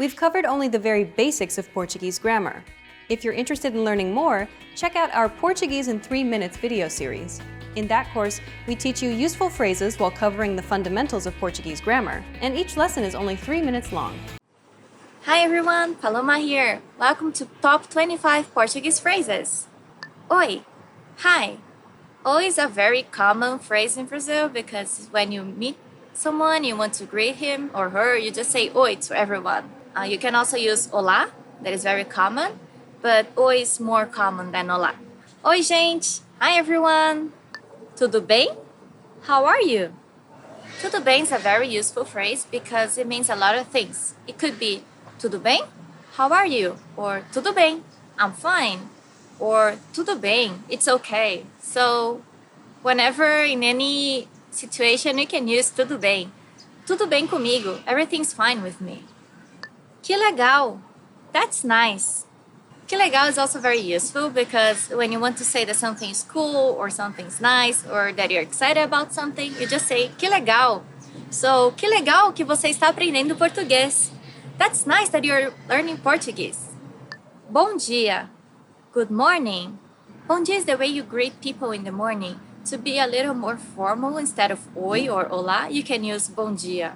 [SPEAKER 5] We've covered only the very basics of Portuguese grammar. If you're interested in learning more, check out our Portuguese in 3 Minutes video series. In that course, we teach you useful phrases while covering the fundamentals of Portuguese grammar, and each lesson is only 3 minutes long.
[SPEAKER 2] Hi everyone, Paloma here. Welcome to Top 25 Portuguese Phrases. Oi, hi. Oi is a very common phrase in Brazil because when you meet someone, you want to greet him or her, you just say oi to everyone. You can also use olá, that is very common, but oi is more common than olá. Oi, gente. Hi everyone. Tudo bem? How are you? Tudo bem is a very useful phrase because it means a lot of things. It could be tudo bem? How are you? Or tudo bem? I'm fine. Or tudo bem? It's okay. So whenever in any situation you can use tudo bem. Tudo bem comigo. Everything's fine with me. Que legal. That's nice. Que legal is also very useful because when you want to say that something is cool or something's nice or that you're excited about something, you just say que legal. So, que legal que você está aprendendo português. That's nice that you're learning Portuguese. Bom dia. Good morning. Bom dia is the way you greet people in the morning. To be a little more formal, instead of oi or olá, you can use bom dia.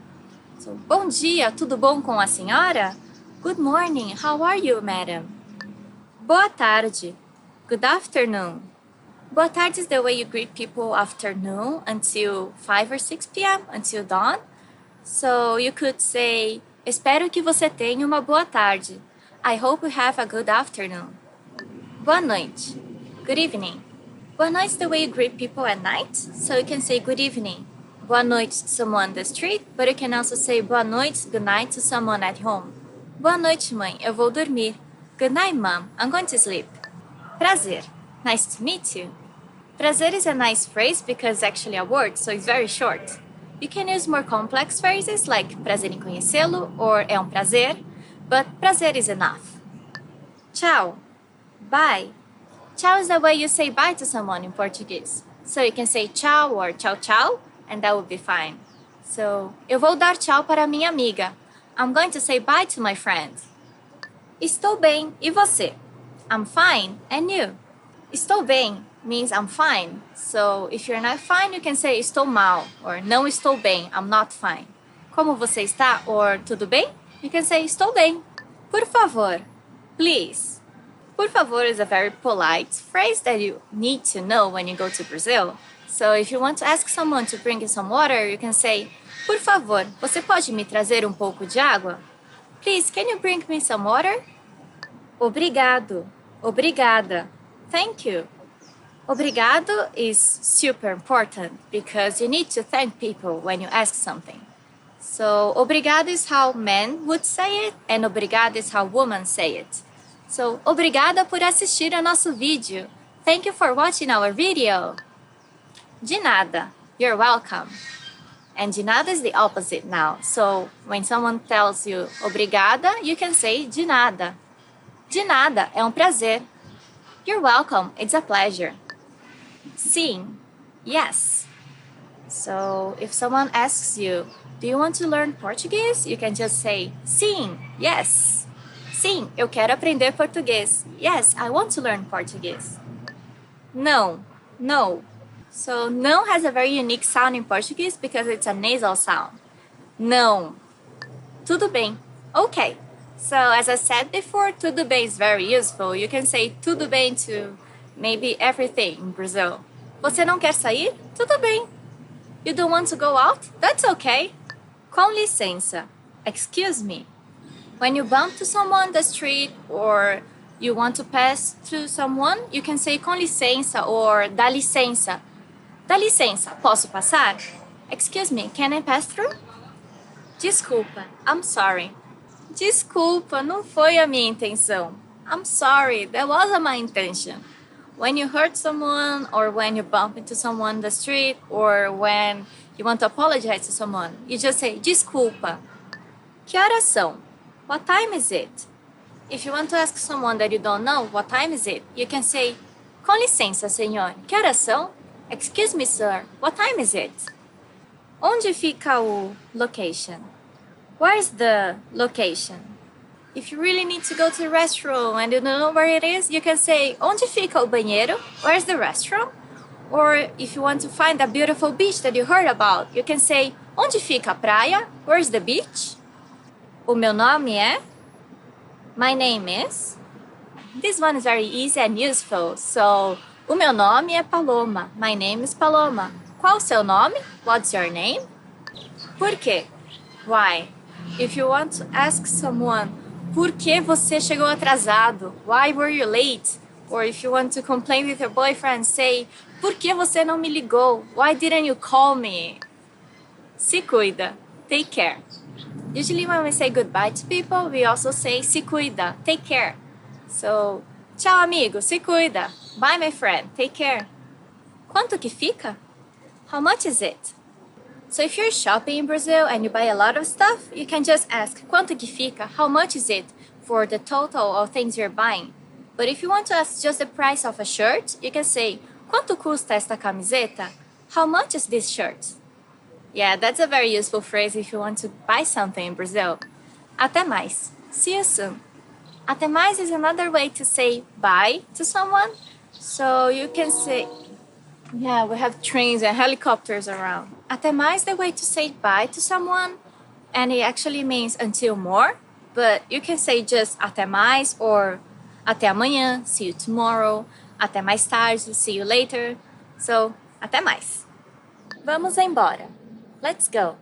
[SPEAKER 2] So, bom dia, tudo bom com a senhora? Good morning, how are you, madam? Boa tarde. Good afternoon. Boa tarde is the way you greet people afternoon until 5 or 6 p.m., until dawn. So you could say, espero que você tenha uma boa tarde. I hope you have a good afternoon. Boa noite. Good evening. Boa noite is the way you greet people at night, so you can say good evening.
[SPEAKER 6] boa noite to someone on the street, but you can also say boa noite, good night to someone at home. Boa noite, mãe, eu vou dormir. Good night, mom, I'm going to sleep. Prazer, nice to meet you. Prazer is a nice phrase because it's actually a word, so it's very short. You can use more complex phrases like prazer em conhecê-lo or é um prazer, but prazer is enough. Tchau, bye. Tchau is the way you say bye to someone in Portuguese. So you can say tchau or tchau tchau, and that would be fine. So, eu vou dar tchau para minha amiga. I'm going to say bye to my friend. Estou bem, e você? I'm fine, and you? Estou bem means I'm fine. So, if you're not fine, you can say estou mal, or não estou bem, I'm not fine. Como você está, or tudo bem? You can say estou bem. Por favor, please. Por favor is a very polite phrase that you need to know when you go to Brazil. So if you want to ask someone to bring you some water, you can say, por favor, você pode me trazer pouco de água? Please, can you bring me some water? Obrigado, obrigada, thank you. Obrigado is super important because you need to thank people when you ask something. So, obrigado is how men would say it, and obrigado is how women say it. So, obrigada por assistir ao nosso vídeo. Thank you for watching our video. De nada, you're welcome. And de nada is the opposite now. So, when someone tells you obrigada, you can say de nada. De nada, é um prazer. You're welcome, it's a pleasure. Sim, yes. So, if someone asks you, do you want to learn Portuguese? You can just say, sim, yes. Sim, eu quero aprender português. Yes, I want to learn Portuguese. Não, no. So, não has a very unique sound in Portuguese because it's a nasal sound. Não. Tudo bem. Okay. So, as I said before, tudo bem is very useful. You can say tudo bem to maybe everything in Brazil. Você não quer sair? Tudo bem. You don't want to go out? That's okay. Com licença. Excuse me. When you bump to someone on the street or you want to pass through someone, you can say com licença or dá licença. Dá licença, posso passar? Excuse me, can I pass through? Desculpa, I'm sorry. Desculpa, não foi a minha intenção. I'm sorry, that wasn't my intention. When you hurt someone or when you bump into someone on the street or when you want to apologize to someone, you just say desculpa. Que horas são? What time is it? If you want to ask someone that you don't know, what time is it? You can say, com licença, senhor, que horas são? Excuse me, sir, what time is it? Onde fica o location? Where's the location? If you really need to go to the restroom and you don't know where it is, you can say, onde fica o banheiro? Where's the restroom? Or if you want to find a beautiful beach that you heard about, you can say, onde fica a praia? Where's the beach? O meu nome é? My name is? This one is very easy and useful. So, o meu nome é Paloma. My name is Paloma. Qual o seu nome? What's your name? Por quê? Why? If you want to ask someone, por que você chegou atrasado? Why were you late? Or if you want to complain with your boyfriend, say, por que você não me ligou? Why didn't you call me? Se cuida. Take care. Usually when we say goodbye to people, we also say se cuida, take care. So, tchau amigo, se cuida. Bye my friend, take care. Quanto que fica? How much is it? So if you're shopping in Brazil and you buy a lot of stuff, you can just ask quanto que fica, how much is it for the total of things you're buying. But if you want to ask just the price of a shirt, you can say quanto custa esta camiseta? How much is this shirt? Yeah, that's a very useful phrase if you want to buy something in Brazil. Até mais. See you soon. Até mais is another way to say bye to someone. So you can say, yeah, we have trains and helicopters around. Até mais is the way to say bye to someone. And it actually means until more. But you can say just até mais or até amanhã, see you tomorrow. Até mais tarde, see you later. So, até mais. Vamos embora. Let's go.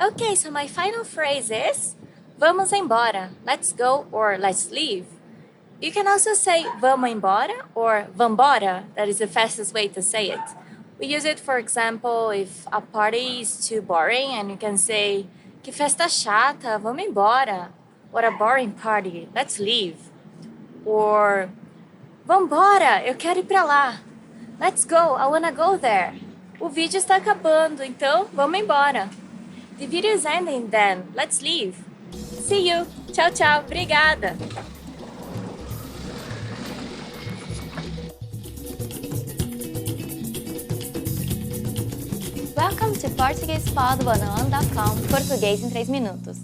[SPEAKER 6] Okay, so my final phrase is vamos embora, let's go or let's leave. You can also say vamos embora or vambora, that is the fastest way to say it. We use it, for example, if a party is too boring and you can say, que festa chata, vamos embora. What a boring party, let's leave. Or, vambora, eu quero ir pra lá. Let's go, I wanna go there. O vídeo está acabando, então vamos embora. The video is ending then, let's leave. See you, tchau tchau, obrigada.
[SPEAKER 2] Welcome to PortuguesePod101.com Português em 3 minutos.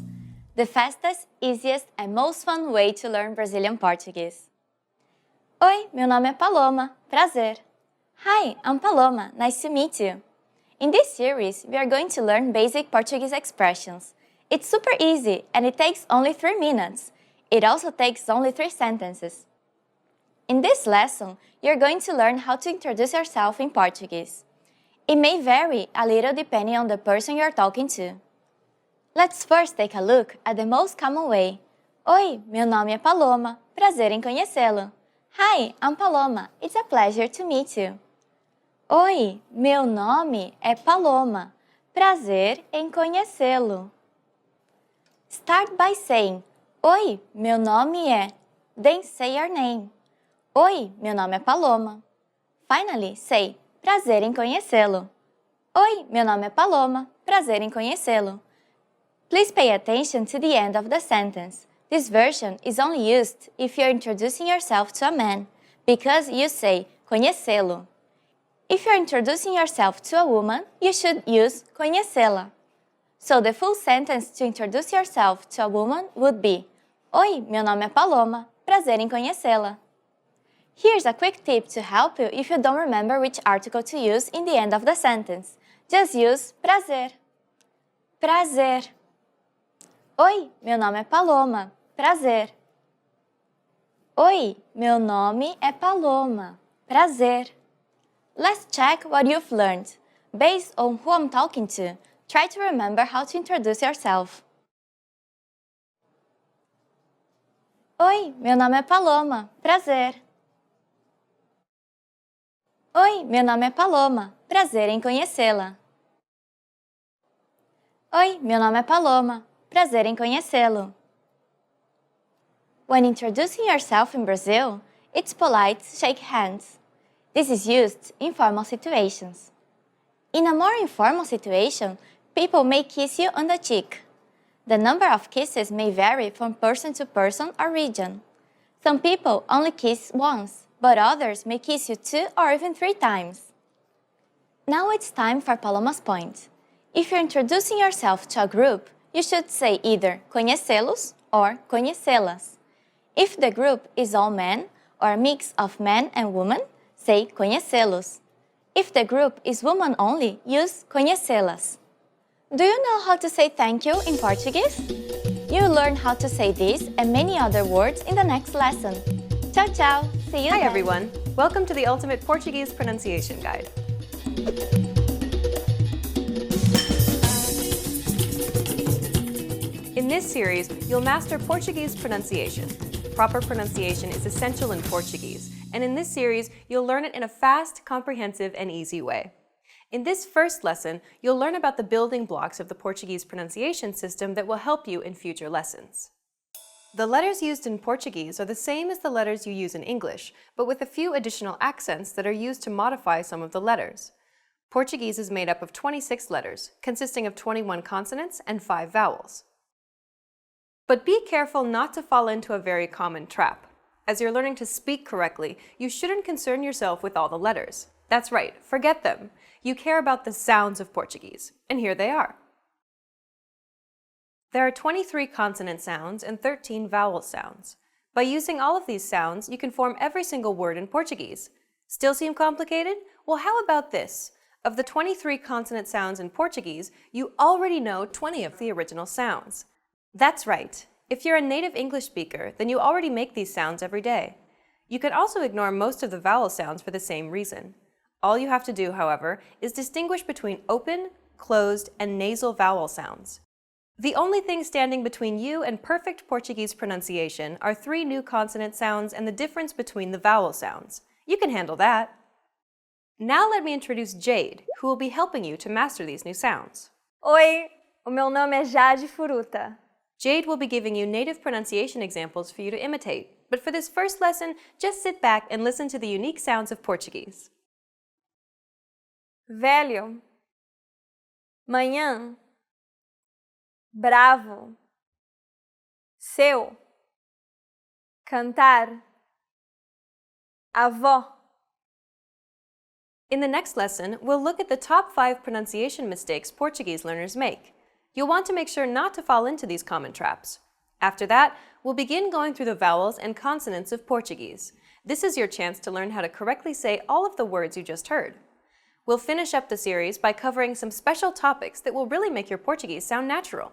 [SPEAKER 2] The fastest, easiest and most fun way to learn Brazilian Portuguese. Oi, meu nome é Paloma. Prazer. Hi, I'm Paloma. Nice to meet you. In this series, we are going to learn basic Portuguese expressions. It's super easy and it takes only 3 minutes. It also takes only 3 sentences. In this lesson, you're going to learn how to introduce yourself in Portuguese. It may vary a little depending on the person you're talking to. Let's first take a look at the most common way. Oi, meu nome é Paloma. Prazer em conhecê-lo. Hi, I'm Paloma. It's a pleasure to meet you. Oi, meu nome é Paloma. Prazer em conhecê-lo. Start by saying, Oi, meu nome é. Then say your name. Oi, meu nome é Paloma. Finally, say, prazer em conhecê-lo. Oi, meu nome é Paloma. Prazer em conhecê-lo. Please pay attention to the end of the sentence. This version is only used if you're introducing yourself to a man, because you say conhecê-lo. If you're introducing yourself to a woman, you should use conhecê-la. So the full sentence to introduce yourself to a woman would be Oi, meu nome é Paloma. Prazer em conhecê-la. Here's a quick tip to help you if you don't remember which article to use in the end of the sentence. Just use prazer. Prazer. Oi, meu nome é Paloma. Prazer. Oi, meu nome é Paloma. Prazer. Let's check what you've learned. Based on who I'm talking to, try to remember how to introduce yourself. Oi, meu nome é Paloma. Prazer. Oi, meu nome é Paloma. Prazer em conhecê-la. Oi, meu nome é Paloma. Prazer em conhecê-lo. When introducing yourself in Brazil, it's polite to shake hands. This is used in formal situations. In a more informal situation, people may kiss you on the cheek. The number of kisses may vary from person to person or region. Some people only kiss once, but others may kiss you 2 or even 3 times. Now it's time for Paloma's point. If you're introducing yourself to a group, you should say either conhecê-los or conhecê-las. If the group is all men or a mix of men and women, say conhecê-los. If the group is woman only, use conhecê-las. Do you know how to say thank you in Portuguese? You'll learn how to say this and many other words in the next lesson. Ciao, ciao. See you
[SPEAKER 4] Hi
[SPEAKER 2] then.
[SPEAKER 4] everyone. Welcome to the Ultimate Portuguese Pronunciation Guide. In this series, you'll master Portuguese pronunciation. Proper pronunciation is essential in Portuguese, and in this series, you'll learn it in a fast, comprehensive, and easy way. In this first lesson, you'll learn about the building blocks of the Portuguese pronunciation system that will help you in future lessons. The letters used in Portuguese are the same as the letters you use in English, but with a few additional accents that are used to modify some of the letters. Portuguese is made up of 26 letters, consisting of 21 consonants and 5 vowels. But be careful not to fall into a very common trap. As you're learning to speak correctly, you shouldn't concern yourself with all the letters. That's right, forget them. You care about the sounds of Portuguese, and here they are. There are 23 consonant sounds and 13 vowel sounds. By using all of these sounds, you can form every single word in Portuguese. Still seem complicated? Well, how about this? Of the 23 consonant sounds in Portuguese, you already know 20 of the original sounds. That's right. If you're a native English speaker, then you already make these sounds every day. You can also ignore most of the vowel sounds for the same reason. All you have to do, however, is distinguish between open, closed, and nasal vowel sounds. The only thing standing between you and perfect Portuguese pronunciation are 3 new consonant sounds and the difference between the vowel sounds. You can handle that. Now let me introduce Jade, who will be helping you to master these new sounds.
[SPEAKER 3] Oi, o meu nome é Jade Furuta.
[SPEAKER 4] Jade will be giving you native pronunciation examples for you to imitate, but for this first lesson, just sit back and listen to the unique sounds of Portuguese.
[SPEAKER 3] Velho, manhã, bravo, seu, cantar, avó.
[SPEAKER 4] In the next lesson, we'll look at the top 5 pronunciation mistakes Portuguese learners make. You'll want to make sure not to fall into these common traps. After that, we'll begin going through the vowels and consonants of Portuguese. This is your chance to learn how to correctly say all of the words you just heard. We'll finish up the series by covering some special topics that will really make your Portuguese sound natural.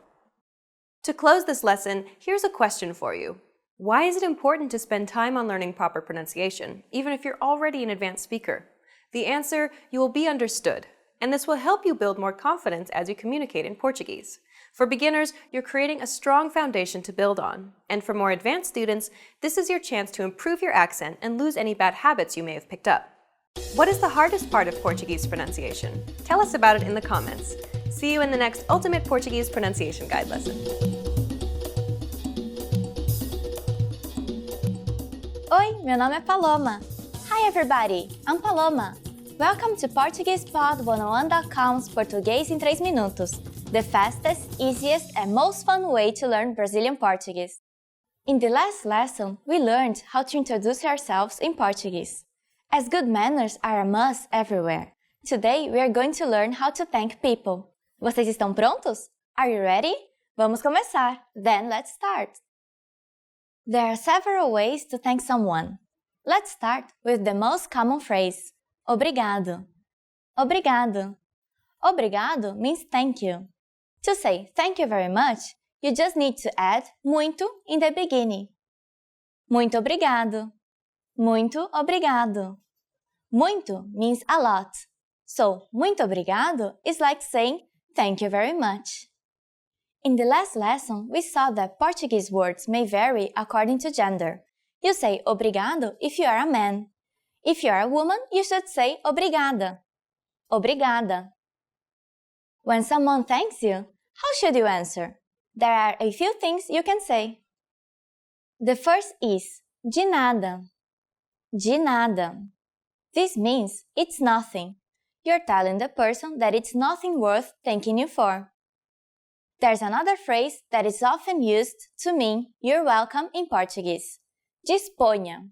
[SPEAKER 4] To close this lesson, here's a question for you. Why is it important to spend time on learning proper pronunciation, even if you're already an advanced speaker? The answer, you will be understood, and this will help you build more confidence as you communicate in Portuguese. For beginners, you're creating a strong foundation to build on, and for more advanced students, this is your chance to improve your accent and lose any bad habits you may have picked up. What is the hardest part of Portuguese pronunciation? Tell us about it in the comments. See you in the next Ultimate Portuguese Pronunciation Guide lesson.
[SPEAKER 2] Oi, meu nome é Paloma. Hi everybody, I'm Paloma. Welcome to PortuguesePod101.com's Português em 3 minutos, the fastest, easiest, and most fun way to learn Brazilian Portuguese. In the last lesson, we learned how to introduce ourselves in Portuguese. As good manners are a must everywhere, today we are going to learn how to thank people. Vocês estão prontos? Are you ready? Vamos começar. Then let's start. There are several ways to thank someone. Let's start with the most common phrase, obrigado. Obrigado. Obrigado means thank you. To say thank you very much, you just need to add muito in the beginning. Muito obrigado. Muito obrigado. Muito means a lot. So, muito obrigado is like saying thank you very much. In the last lesson, we saw that Portuguese words may vary according to gender. You say obrigado if you are a man. If you are a woman, you should say obrigada. Obrigada. When someone thanks you, how should you answer? There are a few things you can say. The first is de nada. De nada. This means it's nothing. You're telling the person that it's nothing worth thanking you for. There's another phrase that is often used to mean you're welcome in Portuguese. Disponha.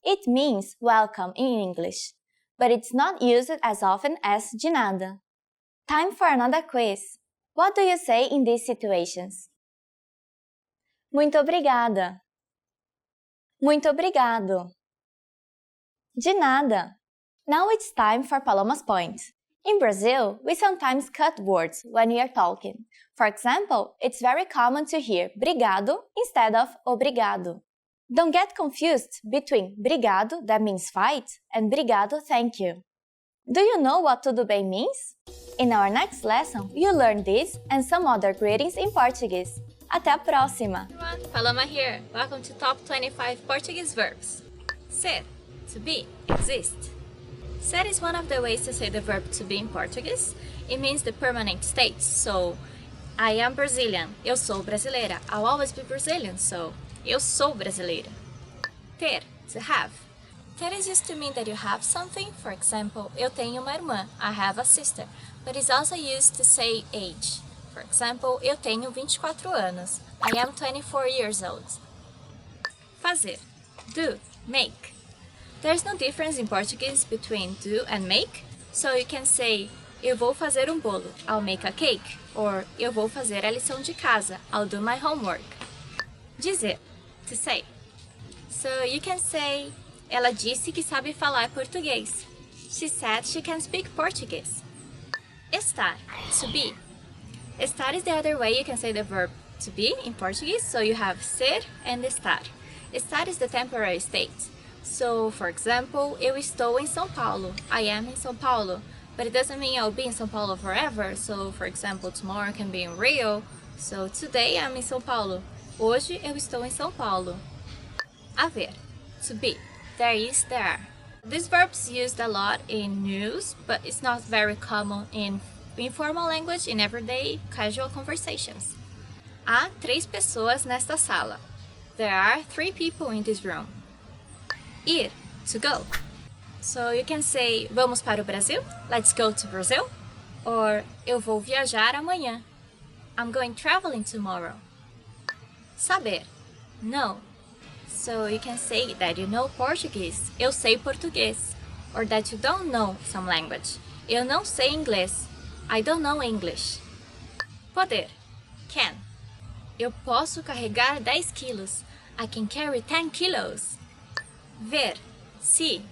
[SPEAKER 2] It means welcome in English, but it's not used as often as de nada. Time for another quiz. What do you say in these situations? Muito obrigada. Muito obrigado. De nada. Now it's time for Paloma's point. In Brazil, we sometimes cut words when we are talking. For example, it's very common to hear brigado instead of obrigado. Don't get confused between brigado, that means fight, and brigado, thank you. Do you know what tudo bem means? In our next lesson, you'll learn this and some other greetings in Portuguese. Até a próxima!
[SPEAKER 6] Everyone, Paloma here. Welcome to Top 25 Portuguese Verbs. Ser, to be, exist. Ser is one of the ways to say the verb to be in Portuguese. It means the permanent state, so I am Brazilian, eu sou brasileira. I'll always be Brazilian, so eu sou brasileira. Ter, to have. Ter is used to mean that you have something. For example, eu tenho uma irmã, I have a sister. But it's also used to say age. For example, eu tenho 24 anos, I am 24 years old. Fazer, do, make. There's no difference in Portuguese between do and make, so you can say eu vou fazer bolo, I'll make a cake, or eu vou fazer a lição de casa, I'll do my homework. Dizer, to say. So you can say, ela disse que sabe falar português. She said she can speak Portuguese. Estar, to be. Estar is the other way you can say the verb to be in Portuguese, so you have ser and estar. Estar is the temporary state. So, for example, eu estou em São Paulo. I am in São Paulo. But it doesn't mean I'll be in São Paulo forever. So, for example, tomorrow I can be in Rio. So, today I'm in São Paulo. Hoje eu estou em São Paulo. Haver, to be. There is, there are. This verb's used a lot in news, but it's not very common in informal language in everyday casual conversations. Há 3 pessoas nesta sala. There are 3 people in this room. Ir, to go. So you can say, vamos para o Brasil? Let's go to Brazil. Or, eu vou viajar amanhã. I'm going traveling tomorrow. Saber, know. So you can say that you know Portuguese. Eu sei português. Or that you don't know some language. Eu não sei inglês. I don't know English. Poder, can. Eu posso carregar 10 quilos. I can carry 10 kilos. Ver, see.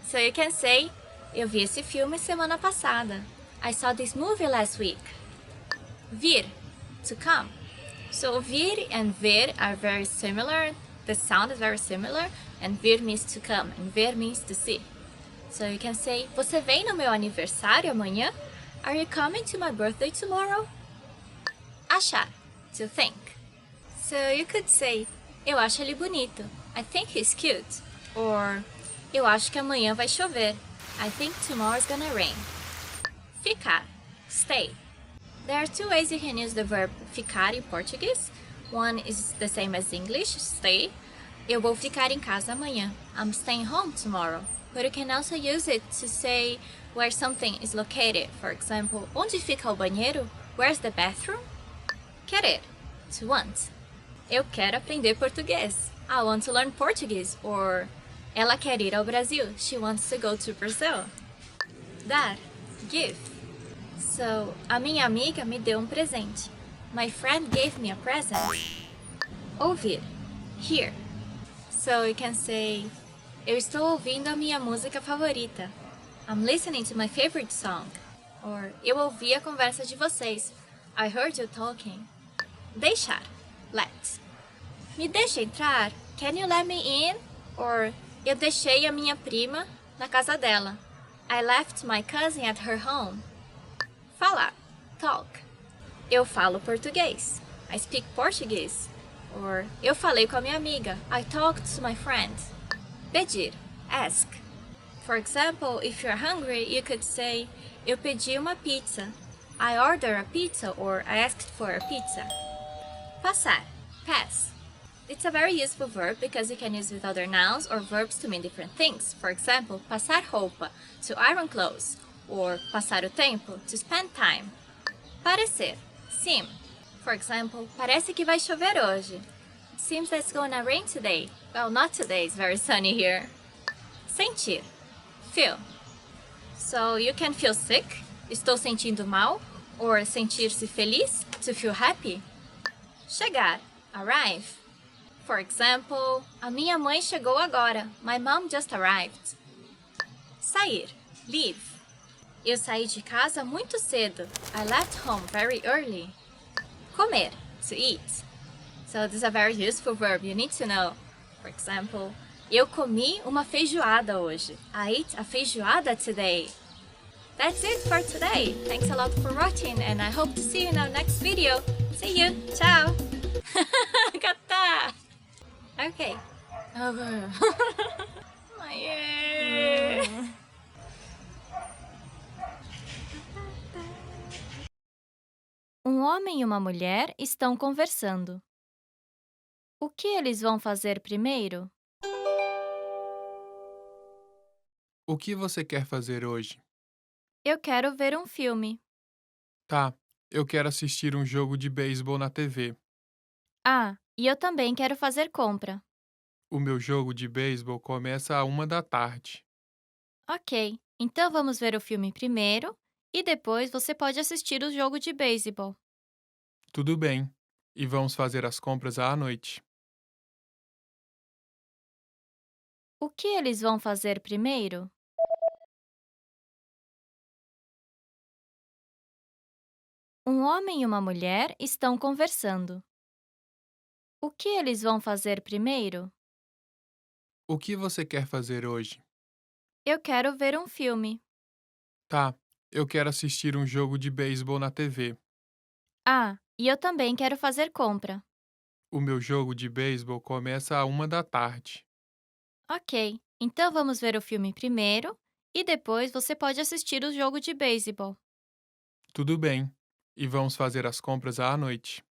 [SPEAKER 6] So you can say, eu vi esse filme semana passada. I saw this movie last week. Vir, to come. So vir and ver are very similar. The sound is very similar. And vir means to come and ver means to see. So you can say, você vem no meu aniversário amanhã? Are you coming to my birthday tomorrow? Achar, to think. So you could say, eu acho ele bonito. I think he's cute. Or, eu acho que amanhã vai chover. I think tomorrow's gonna rain. Ficar, stay. There are 2 ways you can use the verb ficar in Portuguese. One is the same as English, stay. Eu vou ficar em casa amanhã. I'm staying home tomorrow. But you can also use it to say where something is located. For example, onde fica o banheiro? Where's the bathroom? Querer, to want. Eu quero aprender português. I want to learn Portuguese. Or, ela quer ir ao Brasil. She wants to go to Brazil. Dar, give. So, a minha amiga me deu presente. My friend gave me a present. Ouvir, hear. So you can say, eu estou ouvindo a minha música favorita. I'm listening to my favorite song. Or, eu ouvi a conversa de vocês. I heard you talking. Deixar, let. Me deixa entrar? Can you let me in? Or, eu deixei a minha prima na casa dela. I left my cousin at her home. Falar, talk. Eu falo português. I speak Portuguese. Or, eu falei com a minha amiga. I talked to my friend. Pedir, ask. For example, if you're hungry, you could say, eu pedi uma pizza. I ordered a pizza, or I asked for a pizza. Passar, pass. It's a very useful verb because you can use it with other nouns or verbs to mean different things. For example, passar roupa, to iron clothes. Or passar o tempo, to spend time. Parecer, seem. For example, parece que vai chover hoje. It seems that it's gonna rain today. Well, not today, it's very sunny here. Sentir, feel. So you can feel sick, estou sentindo mal. Or sentir-se feliz, to feel happy. Chegar, arrive. For example, a minha mãe chegou agora. My mom just arrived. Sair, leave. Eu saí de casa muito cedo. I left home very early. Comer, to eat. So this is a very useful verb you need to know. For example, eu comi uma feijoada hoje. I ate a feijoada today. That's it for today. Thanks a lot for watching and I hope to see you in our next video. See you. Ciao. Gata. Okay. Yeah.
[SPEAKER 1] Um homem e uma mulher estão conversando. O que eles vão fazer primeiro?
[SPEAKER 8] O que você quer fazer hoje?
[SPEAKER 1] Eu quero ver um filme.
[SPEAKER 8] Tá, eu quero assistir um jogo de beisebol na TV.
[SPEAKER 1] Ah, e eu também quero fazer compra.
[SPEAKER 8] O meu jogo de beisebol começa à 1 da tarde.
[SPEAKER 1] Ok, então vamos ver o filme primeiro e depois você pode assistir o jogo de beisebol.
[SPEAKER 8] Tudo bem. E vamos fazer as compras à noite.
[SPEAKER 1] O que eles vão fazer primeiro? Um homem e uma mulher estão conversando. O que eles vão fazer primeiro?
[SPEAKER 8] O que você quer fazer hoje?
[SPEAKER 1] Eu quero ver um filme.
[SPEAKER 8] Tá, eu quero assistir um jogo de beisebol na TV.
[SPEAKER 1] Ah, e eu também quero fazer compra.
[SPEAKER 8] O meu jogo de beisebol começa à 1 da tarde.
[SPEAKER 1] Ok,
[SPEAKER 6] Então vamos ver o filme primeiro e depois você pode assistir o jogo de beisebol.
[SPEAKER 8] Tudo bem. E vamos fazer as compras à noite.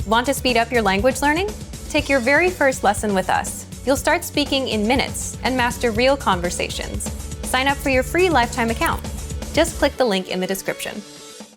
[SPEAKER 4] Want to speed up your language learning? Take your very first lesson with us. You'll start speaking in minutes and master real conversations. Sign up for your free lifetime account. Just click the link in the description.